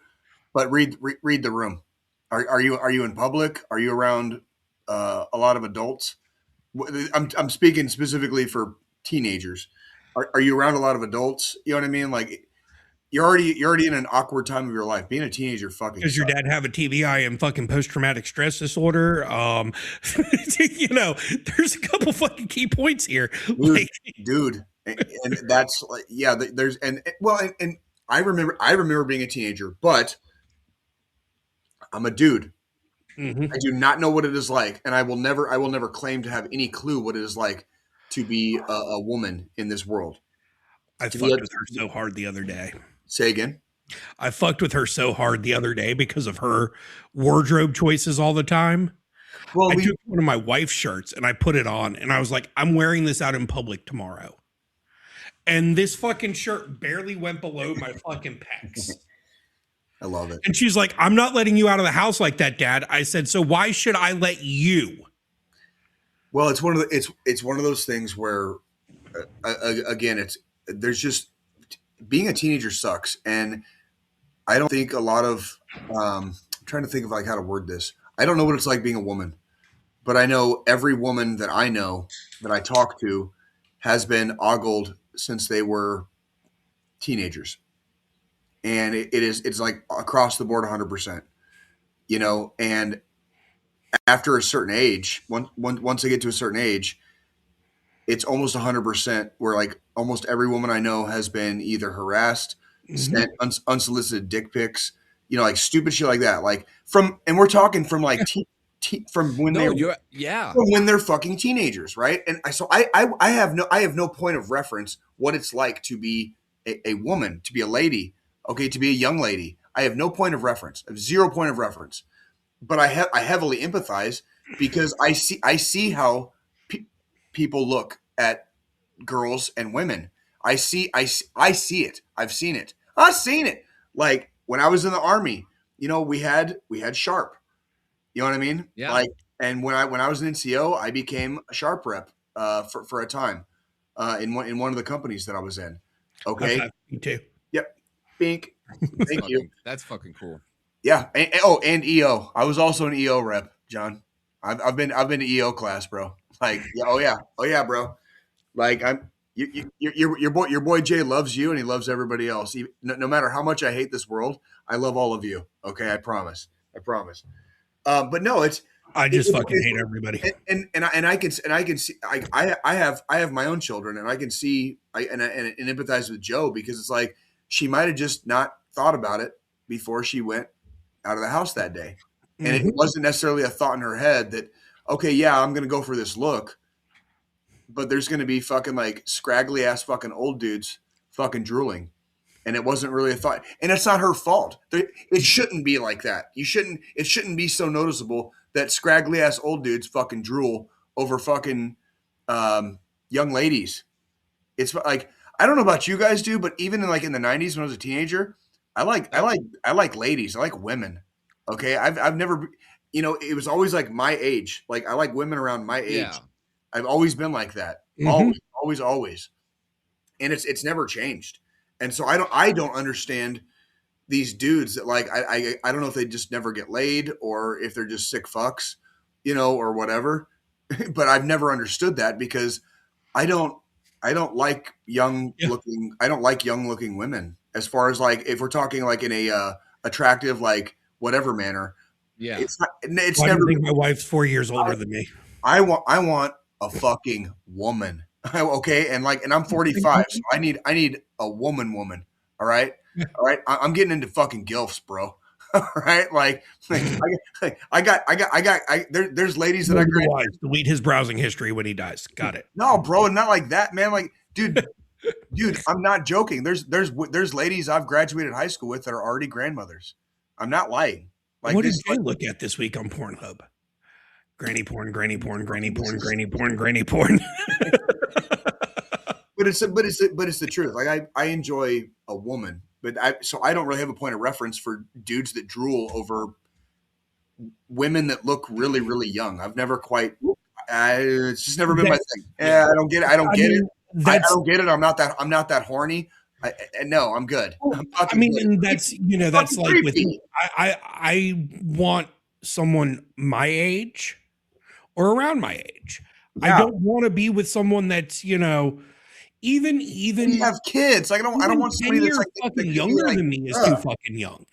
But read the room. Are you in public? Are you around a lot of adults? I'm speaking specifically for teenagers. Are you around a lot of adults? You know what I mean? Like you're already in an awkward time of your life. Being a teenager fucking Does your sucks. dad have a TBI and fucking post-traumatic stress disorder? You know, there's a couple fucking key points here. Dude, and that's like, yeah, there's and I remember being a teenager, but I'm a dude. Mm-hmm. I do not know what it is like, and I will never claim to have any clue what it is like to be a woman in this world. I fucked with her so hard the other day. Say again. I fucked with her so hard the other day because of her wardrobe choices all the time. Well, I took one of my wife's shirts and I put it on and I was like, I'm wearing this out in public tomorrow. And this fucking shirt barely went below my fucking pecs. I love it. And she's like, I'm not letting you out of the house like that, Dad. I said, so why should I let you? Well, it's one of those things where, again, there's just being a teenager sucks, and I don't think a lot of I'm trying to think of like how to word this. I don't know what it's like being a woman, but I know every woman that I know that I talk to has been ogled since they were teenagers, and it's like across the board 100%. You know, and after a certain age, once they get to a certain age, it's almost 100% where like almost every woman I know has been either harassed, sent unsolicited dick pics, you know, like stupid shit like that. Like and we're talking from like from when when they're fucking teenagers, right? And I have no point of reference what it's like to be a woman, to be a lady, okay, to be a young lady. I have no point of reference. I have 0 point of reference. But I heavily empathize because I see how people look at girls and women. I see it. I've seen it. Like when I was in the Army, you know, we had Sharp. You know what I mean? Yeah. Like, and when I was an NCO, I became a Sharp rep for a time in one of the companies that I was in. Okay. Me too. Yep. Bink. Thank you. That's fucking cool. Yeah. And EO. I was also an EO rep, John. I've been to EO class, bro. Like, oh yeah, bro. Like your boy Jay loves you and he loves everybody else. No matter how much I hate this world, I love all of you. Okay, I promise. But no, I just fucking hate everybody. And I can see I have my own children and I can see and empathize with Joe because it's like she might have just not thought about it before she went out of the house that day. And it wasn't necessarily a thought in her head that, okay, yeah, I'm going to go for this look, but there's going to be fucking like scraggly ass fucking old dudes fucking drooling. And it wasn't really a thought. And it's not her fault. It shouldn't be like that. It shouldn't be so noticeable that scraggly ass old dudes fucking drool over fucking young ladies. It's like, I don't know about you guys do, but even in the 90s when I was a teenager, I like ladies. I like women. Okay. I've never, you know, it was always like my age. Like I like women around my age. Yeah. I've always been like that. Always. And it's never changed. And so I don't understand these dudes that like, I don't know if they just never get laid or if they're just sick fucks, you know, or whatever, but I've never understood that because I don't like young looking women as far as like, if we're talking like in a attractive, like whatever manner. Yeah. It's Why never. do you think my wife's 4 years older than me. I want a fucking woman. Okay. And I'm 45. So I need a woman. All right. All right. I'm getting into fucking gilfs, bro. All right. There's ladies that I delete his browsing history when he dies. Got it. No, bro. Not like that, man. Like, dude, I'm not joking. There's ladies I've graduated high school with that are already grandmothers. I'm not lying. Like, what did you look at this week on Pornhub? Granny porn. But it's the truth. Like I enjoy a woman, but I don't really have a point of reference for dudes that drool over women that look really, really young. I've never quite. It's just never been my thing. Yeah, I don't get it. I don't get it. I'm not that horny. No, I'm good. I mean, and that's that's like creepy. I want someone my age or around my age. Yeah. I don't want to be with someone that's even we have kids. I don't want somebody that's like fucking younger than me is too fucking young.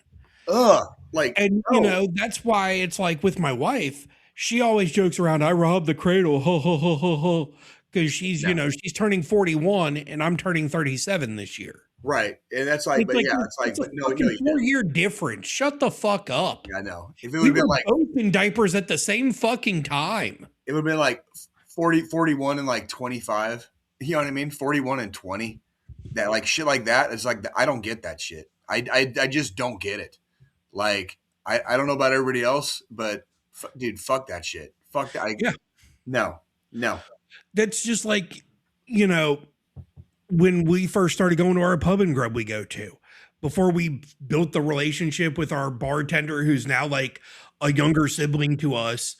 That's why it's like with my wife, she always jokes around, I robbed the cradle, ho ho ho ho ho, because she's she's turning 41 and I'm turning 37 this year. Right. And that's like, it's a 4-year difference. Shut the fuck up. Yeah, I know. If it would have been like both in diapers at the same fucking time. It would have been like 41 and like 25. You know what I mean? 41 and 20. That like shit like that. It's like I don't get that shit. I just don't get it. Like I don't know about everybody else, but dude, fuck that shit. Fuck that. No. That's just like, when we first started going to our pub and grub we go to, before we built the relationship with our bartender, who's now like a younger sibling to us,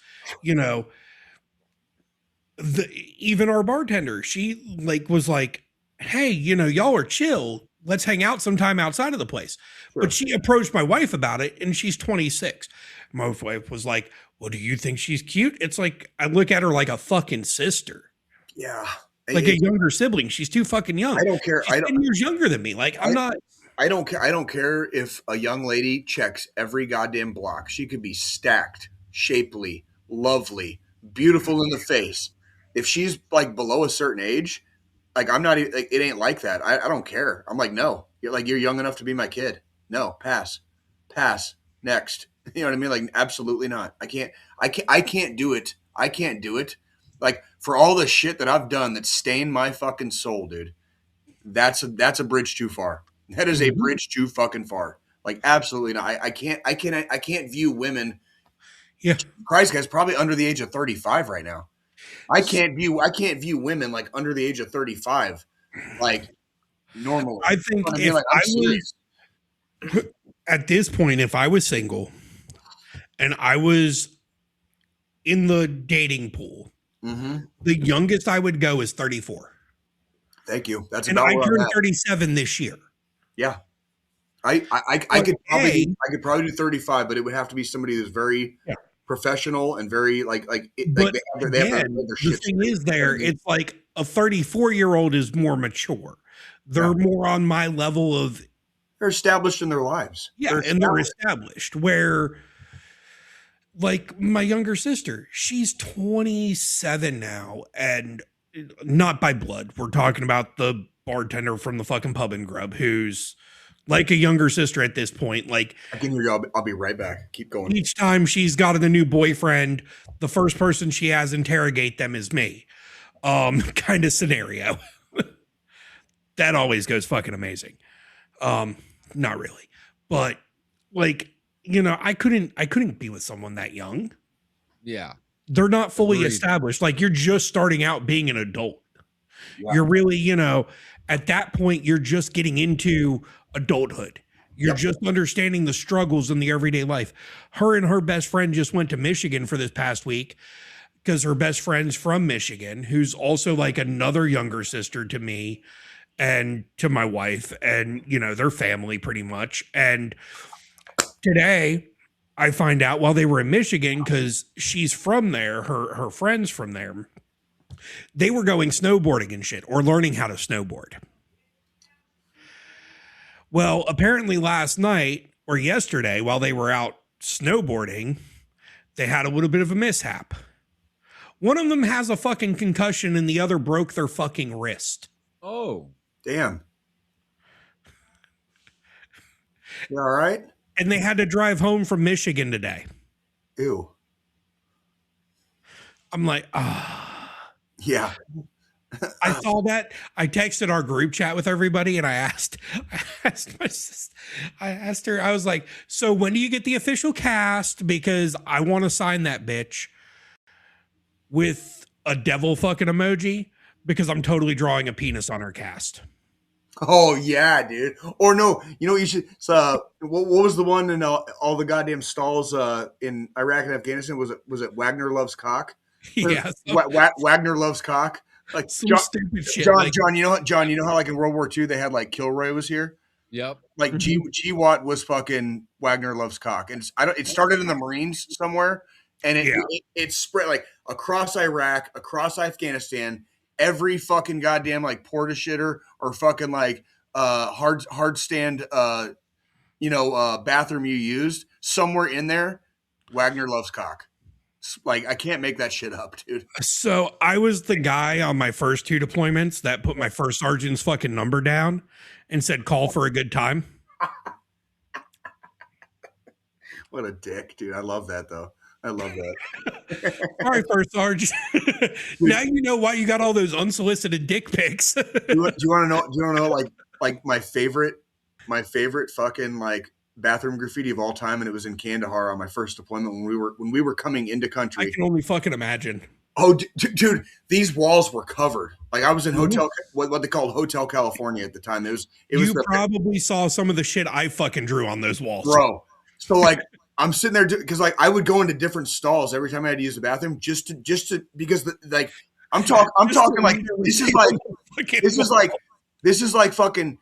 even our bartender, she like was like, hey, y'all are chill. Let's hang out sometime outside of the place. Sure. But she approached my wife about it, and she's 26. My wife was like, well, do you think she's cute? It's like, I look at her like a fucking sister. Yeah. Like a younger sibling. She's too fucking young. I don't care. She's 10 years younger than me. Like, I'm not. I don't care. I don't care if a young lady checks every goddamn block. She could be stacked, shapely, lovely, beautiful in the face. If she's like below a certain age, like I'm not even, like, it ain't like that. I don't care. I'm like, no, you're young enough to be my kid. No, pass, next. You know what I mean? Like, absolutely not. I can't do it. I can't do it. Like, for all the shit that I've done that stained my fucking soul, dude, that's a bridge too far. That is a bridge too fucking far. Like, absolutely not. I can't view women. Yeah. Christ, guys, probably under the age of 35 right now. I can't view women like under the age of 35, like normally. I think if I was at this point, if I was single and I was in the dating pool, the youngest I would go is 34. Thank you. That's and I turned 37 this year. Yeah, I could probably do 35, but it would have to be somebody who's very professional and very like they have their shit. The thing is, it's like a 34-year-old is more mature. They're more on my level of. They're established in their lives. Yeah, they're established. Where, like my younger sister, she's 27 now, and not by blood. We're talking about the bartender from the fucking pub and grub who's like a younger sister at this point. Like, I can hear you. I'll be right back. Keep going. Each time she's got a new boyfriend, the first person she has interrogate them is me. Kind of scenario. That always goes fucking amazing. Not really, but like, I couldn't be with someone that young. Yeah. They're not fully established. Like, you're just starting out being an adult. Yeah. You're really, at that point, you're just getting into adulthood. You're just understanding the struggles in the everyday life. Her and her best friend just went to Michigan for this past week because her best friend's from Michigan, who's also like another younger sister to me and to my wife and, their family pretty much. And today I find out while they were in Michigan, because she's from there, her friend's from there, they were going snowboarding and shit, or learning how to snowboard. Well, apparently last night or yesterday, while they were out snowboarding, they had a little bit of a mishap. One of them has a fucking concussion and the other broke their fucking wrist. Oh, damn. You all right? And they had to drive home from Michigan today. Ew. I'm like, Yeah. I saw that. I texted our group chat with everybody and I asked my sister, I was like, so when do you get the official cast? Because I want to sign that bitch with a devil fucking emoji, because I'm totally drawing a penis on her cast. Oh yeah, dude. Or no, you should. What was the one in all the goddamn stalls in Iraq and Afghanistan? Was it Wagner Loves Cock? Yeah. Wagner Loves Cock. Like Some John, stupid shit. John, like, John, you know how like in World War II they had like Kilroy was here? Yep. Like G Watt was fucking Wagner Loves Cock. And it started in the Marines somewhere, and it spread like across Iraq, across Afghanistan, every fucking goddamn like porta shitter or fucking like hard stand bathroom you used, somewhere in there, Wagner Loves Cock. Like, I can't make that shit up, dude. So I was the guy on my first 2 deployments that put my first sergeant's fucking number down and said, call for a good time. What a dick, dude. I love that, though. I love that. All right, first sergeant. Now you know why you got all those unsolicited dick pics. Do you want to know? Do you want to know like my favorite fucking like bathroom graffiti of all time? And it was in Kandahar on my first deployment when we were coming into country. I can only fucking imagine. Oh, dude, these walls were covered. Like, I was in what they called Hotel California at the time. You probably saw some of the shit I fucking drew on those walls, bro. So like, I'm sitting there because like I would go into different stalls every time I had to use the bathroom just to because I'm talking like this is like fucking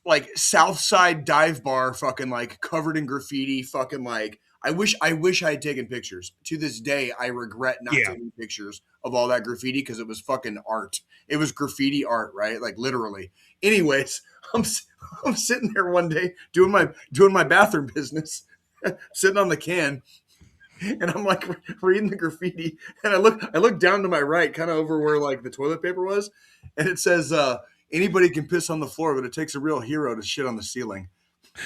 like South Side dive bar fucking like covered in graffiti fucking like I wish I had taken pictures. To this day, I regret not taking pictures of all that graffiti because it was fucking art. It was graffiti art, right? Like literally. Anyways, I'm sitting there one day doing my bathroom business, sitting on the can, and I'm like reading the graffiti, and I look down to my right, kind of over where like the toilet paper was, and it says, anybody can piss on the floor, but it takes a real hero to shit on the ceiling.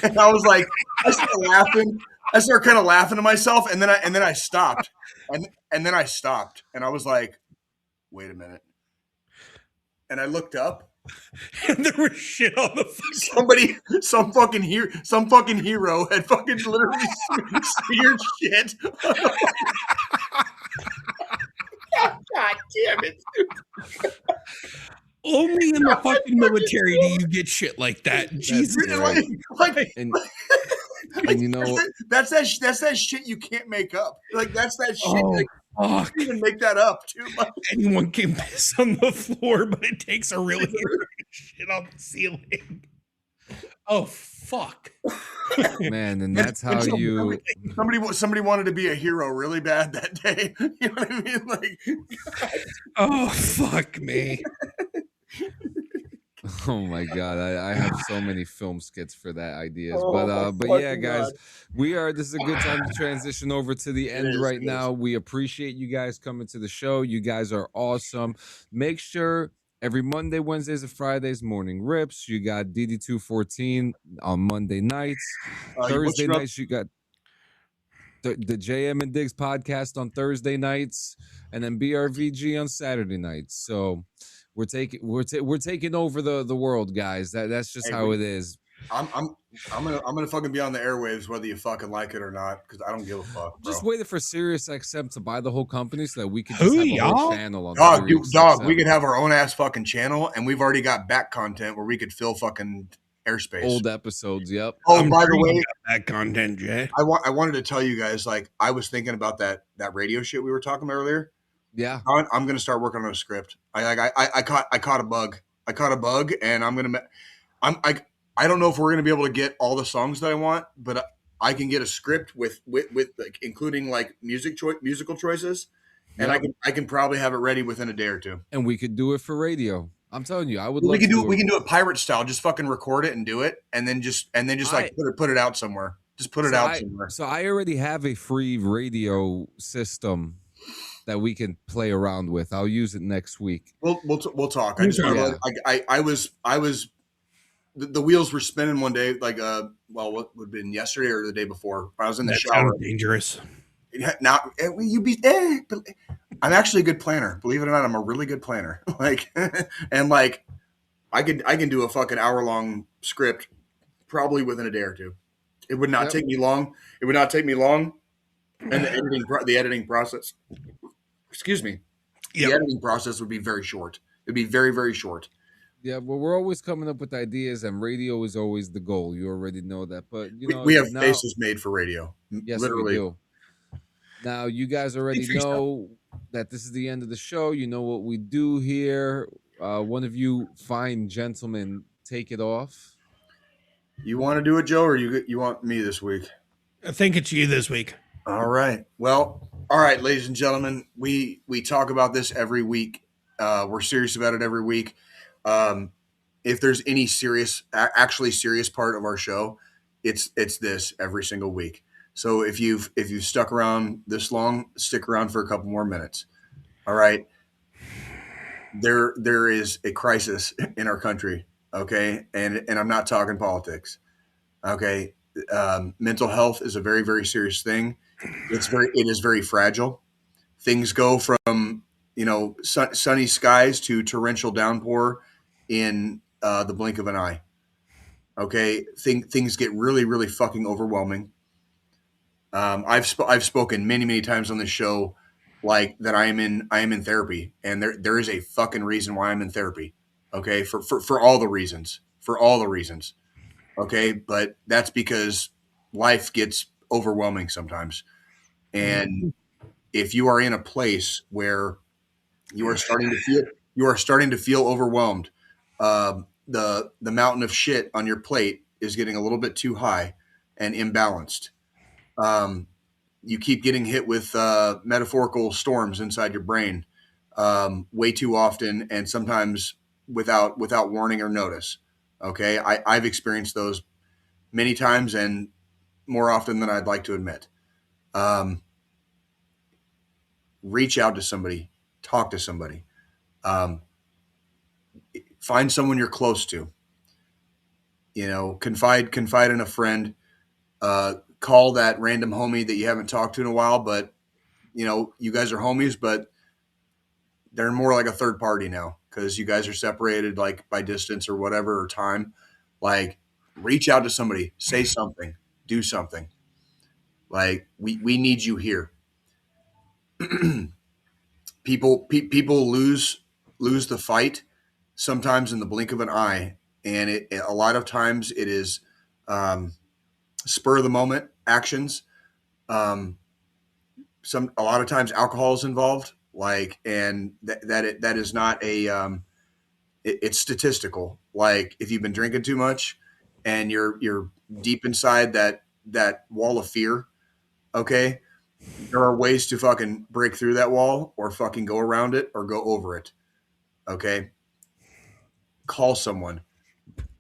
And I was like, I started laughing. I started kind of laughing to myself, and then I stopped, and then I stopped, and I was like, wait a minute, and I looked up, and there was shit on the some fucking hero had fucking literally smeared shit. God damn it. Only in the fucking military do you get shit like that. Jesus. Right. And you know, that's that shit you can't make up. Like, that's that shit. You can't even make that up, too. Anyone can piss on the floor, but it takes a really shit on the ceiling. Oh, fuck. Man, and that's how you... Somebody wanted to be a hero really bad that day. You know what I mean? Like, oh, fuck me. Oh my god, I have so many film skits for that ideas. But yeah, guys, this is a good time to transition over to the end right now. We appreciate you guys coming to the show. You guys are awesome. Make sure every Monday, Wednesdays, and Fridays morning rips. You got DD214 on Monday nights. Thursday nights you got the JM and Diggs podcast on Thursday nights, and then BRVG on Saturday nights. So we're taking over the world, guys. That's just how it is. I'm gonna fucking be on the airwaves whether you fucking like it or not, because I don't give a fuck, bro. Just waiting for SiriusXM to buy the whole company so that we could just have a whole channel on dog. We could have our own ass fucking channel, and we've already got back content where we could fill fucking airspace. Old episodes, yep. Oh, by the way, that content, Jay. I wanted to tell you guys, like, I was thinking about that radio shit we were talking about earlier. Yeah, I'm gonna start working on a script. I caught a bug. I caught a bug, and I don't know if we're gonna be able to get all the songs that I want, but I can get a script with like including like musical choices, and I can probably have it ready within a day or two. And we could do it for radio. I'm telling you, I would. We can do it pirate style. Just fucking record it and do it, and then just like put it out somewhere. Just put it out somewhere. So I already have a free radio system that we can play around with. I'll use it next week. We'll talk. I just I was the wheels were spinning one day, like what would have been yesterday or the day before. I was in the shower. Dangerous. Now I'm actually a good planner. Believe it or not, I'm a really good planner. Like, and like I can do a fucking hour-long script probably within a day or two. It would not take me long. It would not take me long. And the editing process. Excuse me. Yep. The editing process would be very short. It'd be very, very short. Yeah, well, we're always coming up with ideas, and radio is always the goal. You already know that. But you know, we have faces made for radio. Yes, literally. we do. Now, you guys already know that this is the end of the show. You know what we do here. One of you fine gentlemen, take it off. You want to do it, Joe, or you want me this week? I think it's you this week. All right. Well, all right, ladies and gentlemen, we talk about this every week. We're serious about it every week. If there's any actually serious part of our show, it's this every single week. So if you've stuck around this long, stick around for a couple more minutes. All right. There is a crisis in our country. Okay, and I'm not talking politics. Okay, mental health is a very, very serious thing. It is very fragile. Things go from sunny skies to torrential downpour in the blink of an eye. Okay, things get really, really fucking overwhelming. I've spoken many, many times on this show, like that I am in therapy, and there is a fucking reason why I'm in therapy. Okay, for all the reasons, Okay, but that's because life gets overwhelming sometimes, and if you are in a place where you are starting to feel overwhelmed, the mountain of shit on your plate is getting a little bit too high and imbalanced. You keep getting hit with metaphorical storms inside your brain way too often, and sometimes without warning or notice. Okay, I've experienced those many times and more often than I'd like to admit. Reach out to somebody, talk to somebody, find someone you're close to. Confide in a friend. Call that random homie that you haven't talked to in a while, but you guys are homies, but they're more like a third party now because you guys are separated like by distance or whatever or time. Like, reach out to somebody, say something, do something. Like, we need you here. People lose the fight sometimes in the blink of an eye, and a lot of times it is spur of the moment actions. A lot of times alcohol is involved, and that is not a it's statistical. Like, if you've been drinking too much and you're deep inside that wall of fear, okay, there are ways to fucking break through that wall or fucking go around it or go over it. Okay. Call someone,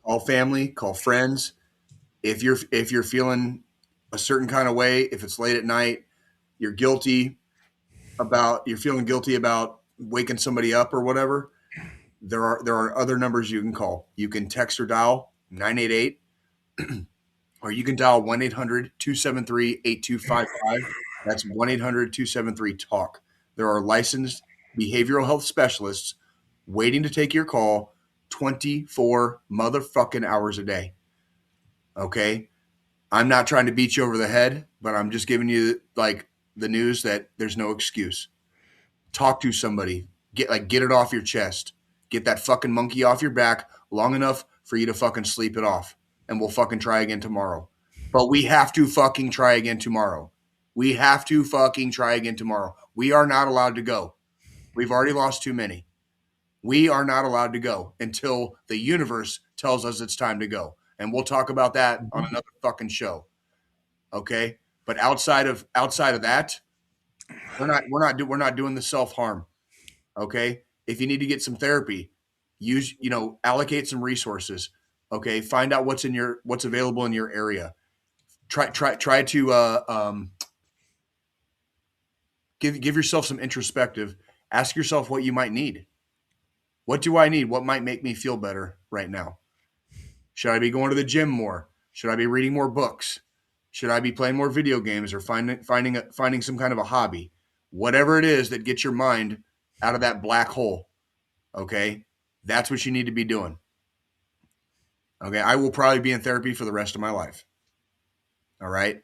call family, call friends. If you're feeling a certain kind of way, if it's late at night, you're feeling guilty about waking somebody up or whatever, there are other numbers you can call. You can text or dial 988 or you can dial 1-800-273-8255. That's 1-800-273-TALK. There are licensed behavioral health specialists waiting to take your call 24 motherfucking hours a day. Okay? I'm not trying to beat you over the head, but I'm just giving you like the news that there's no excuse. Talk to somebody. Get it off your chest. Get that fucking monkey off your back long enough for you to fucking sleep it off. And we'll fucking try again tomorrow. But we have to fucking try again tomorrow. We have to fucking try again tomorrow. We are not allowed to go. We've already lost too many. We are not allowed to go until the universe tells us it's time to go. And we'll talk about that on another fucking show. Okay? But outside of that, we're not doing the self-harm. Okay? If you need to get some therapy, allocate some resources. Okay? Find out what's available in your area. Try to give yourself some introspective. Ask yourself what you might need. What do I need? What might make me feel better right now? Should I be going to the gym more? Should I be reading more books? Should I be playing more video games or finding some kind of a hobby? Whatever it is that gets your mind out of that black hole. Okay? That's what you need to be doing. Okay? I will probably be in therapy for the rest of my life. All right?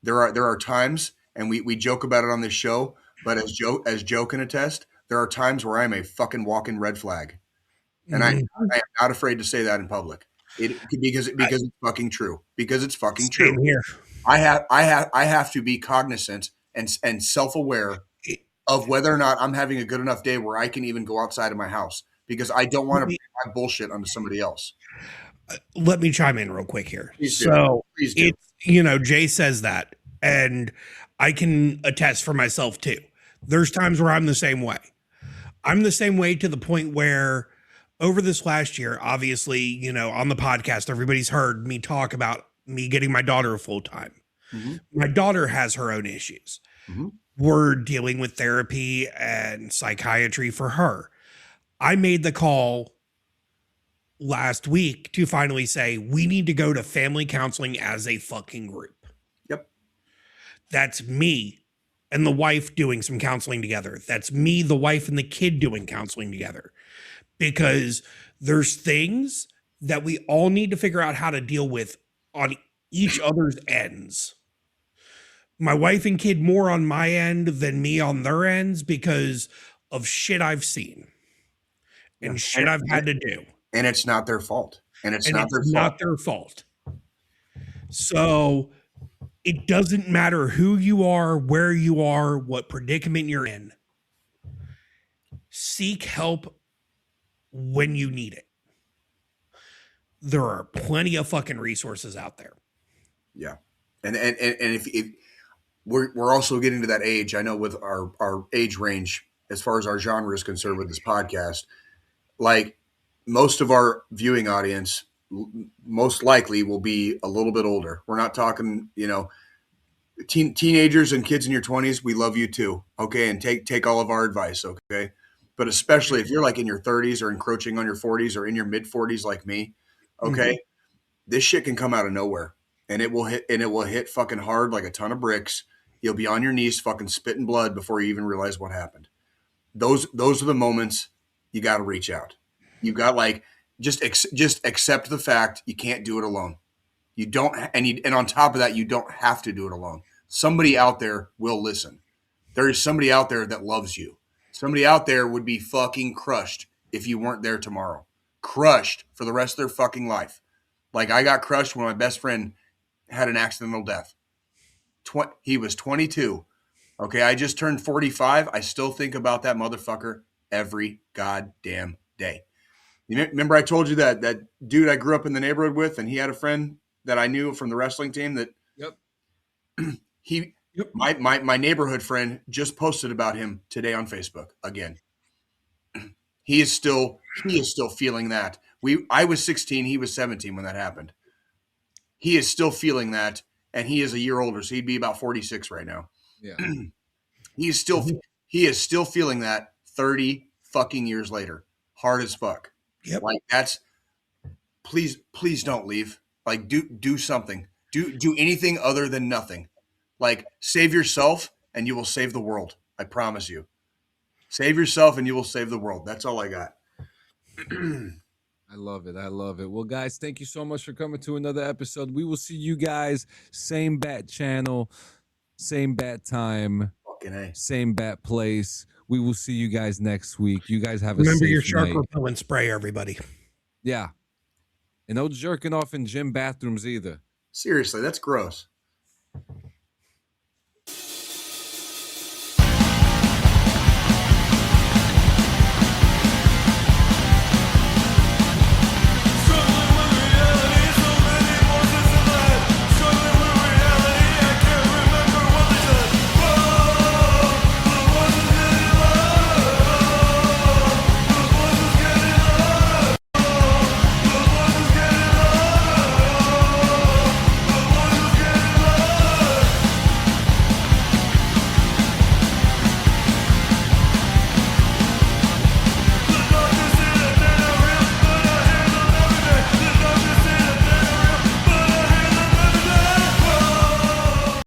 There are times, and we joke about it on this show, but as Joe can attest, there are times where I'm a fucking walking red flag. And I am not afraid to say that in public. Because it's fucking true. Because it's fucking true. Here. I have to be cognizant and self-aware of whether or not I'm having a good enough day where I can even go outside of my house, because I don't want to bring my bullshit onto somebody else. Let me chime in real quick here. Please do. So Please do. it's, Jay says that, and I can attest for myself too. There's times where I'm the same way. I'm the same way to the point where over this last year, obviously, on the podcast, everybody's heard me talk about me getting my daughter full time. Mm-hmm. My daughter has her own issues. Mm-hmm. We're dealing with therapy and psychiatry for her. I made the call last week to finally say, we need to go to family counseling as a fucking group. Yep. That's me and the wife doing some counseling together. That's me, the wife, and the kid doing counseling together. Because there's things that we all need to figure out how to deal with on each other's ends. My wife and kid more on my end than me on their ends because of shit I've seen and shit I've had to do. And it's not their fault. And it's not their fault. So it doesn't matter who you are, where you are, what predicament you're in. Seek help when you need it. There are plenty of fucking resources out there. Yeah. And if we're also getting to that age, I know with our age range, as far as our genre is concerned with this podcast, like most of our viewing audience most likely will be a little bit older. We're not talking, teenagers and kids in your 20s. We love you too. Okay. And take all of our advice. Okay. But especially if you're like in your 30s or encroaching on your 40s or in your mid 40s, like me. Okay. Mm-hmm. This shit can come out of nowhere and it will hit fucking hard like a ton of bricks. You'll be on your knees fucking spitting blood before you even realize what happened. Those are the moments you got to reach out. You got just accept the fact you can't do it alone. You don't, and on top of that, you don't have to do it alone. Somebody out there will listen. There is somebody out there that loves you. Somebody out there would be fucking crushed if you weren't there tomorrow. Crushed for the rest of their fucking life. Like I got crushed when my best friend had an accidental death. He was 22. Okay, I just turned 45. I still think about that motherfucker every goddamn day. You remember I told you that dude I grew up in the neighborhood with, and he had a friend that I knew from the wrestling team that my neighborhood friend just posted about him today on Facebook again. He is still feeling that. I was 16, he was 17 when that happened. He is still feeling that, and he is a year older, so he'd be about 46 right now. Yeah. He is still feeling that 30 fucking years later. Hard as fuck. Yep. Like that's please don't leave. Like do something. Do anything other than nothing. Like save yourself and you will save the world. I promise you. Save yourself and you will save the world. That's all I got. I love it. I love it. Well, guys, thank you so much for coming to another episode. We will see you guys same bat channel, same bat time, same bat place. We will see you guys next week. You guys have a remember safe your shark night. repellent spray, everybody. Yeah. And no jerking off in gym bathrooms either. Seriously, that's gross.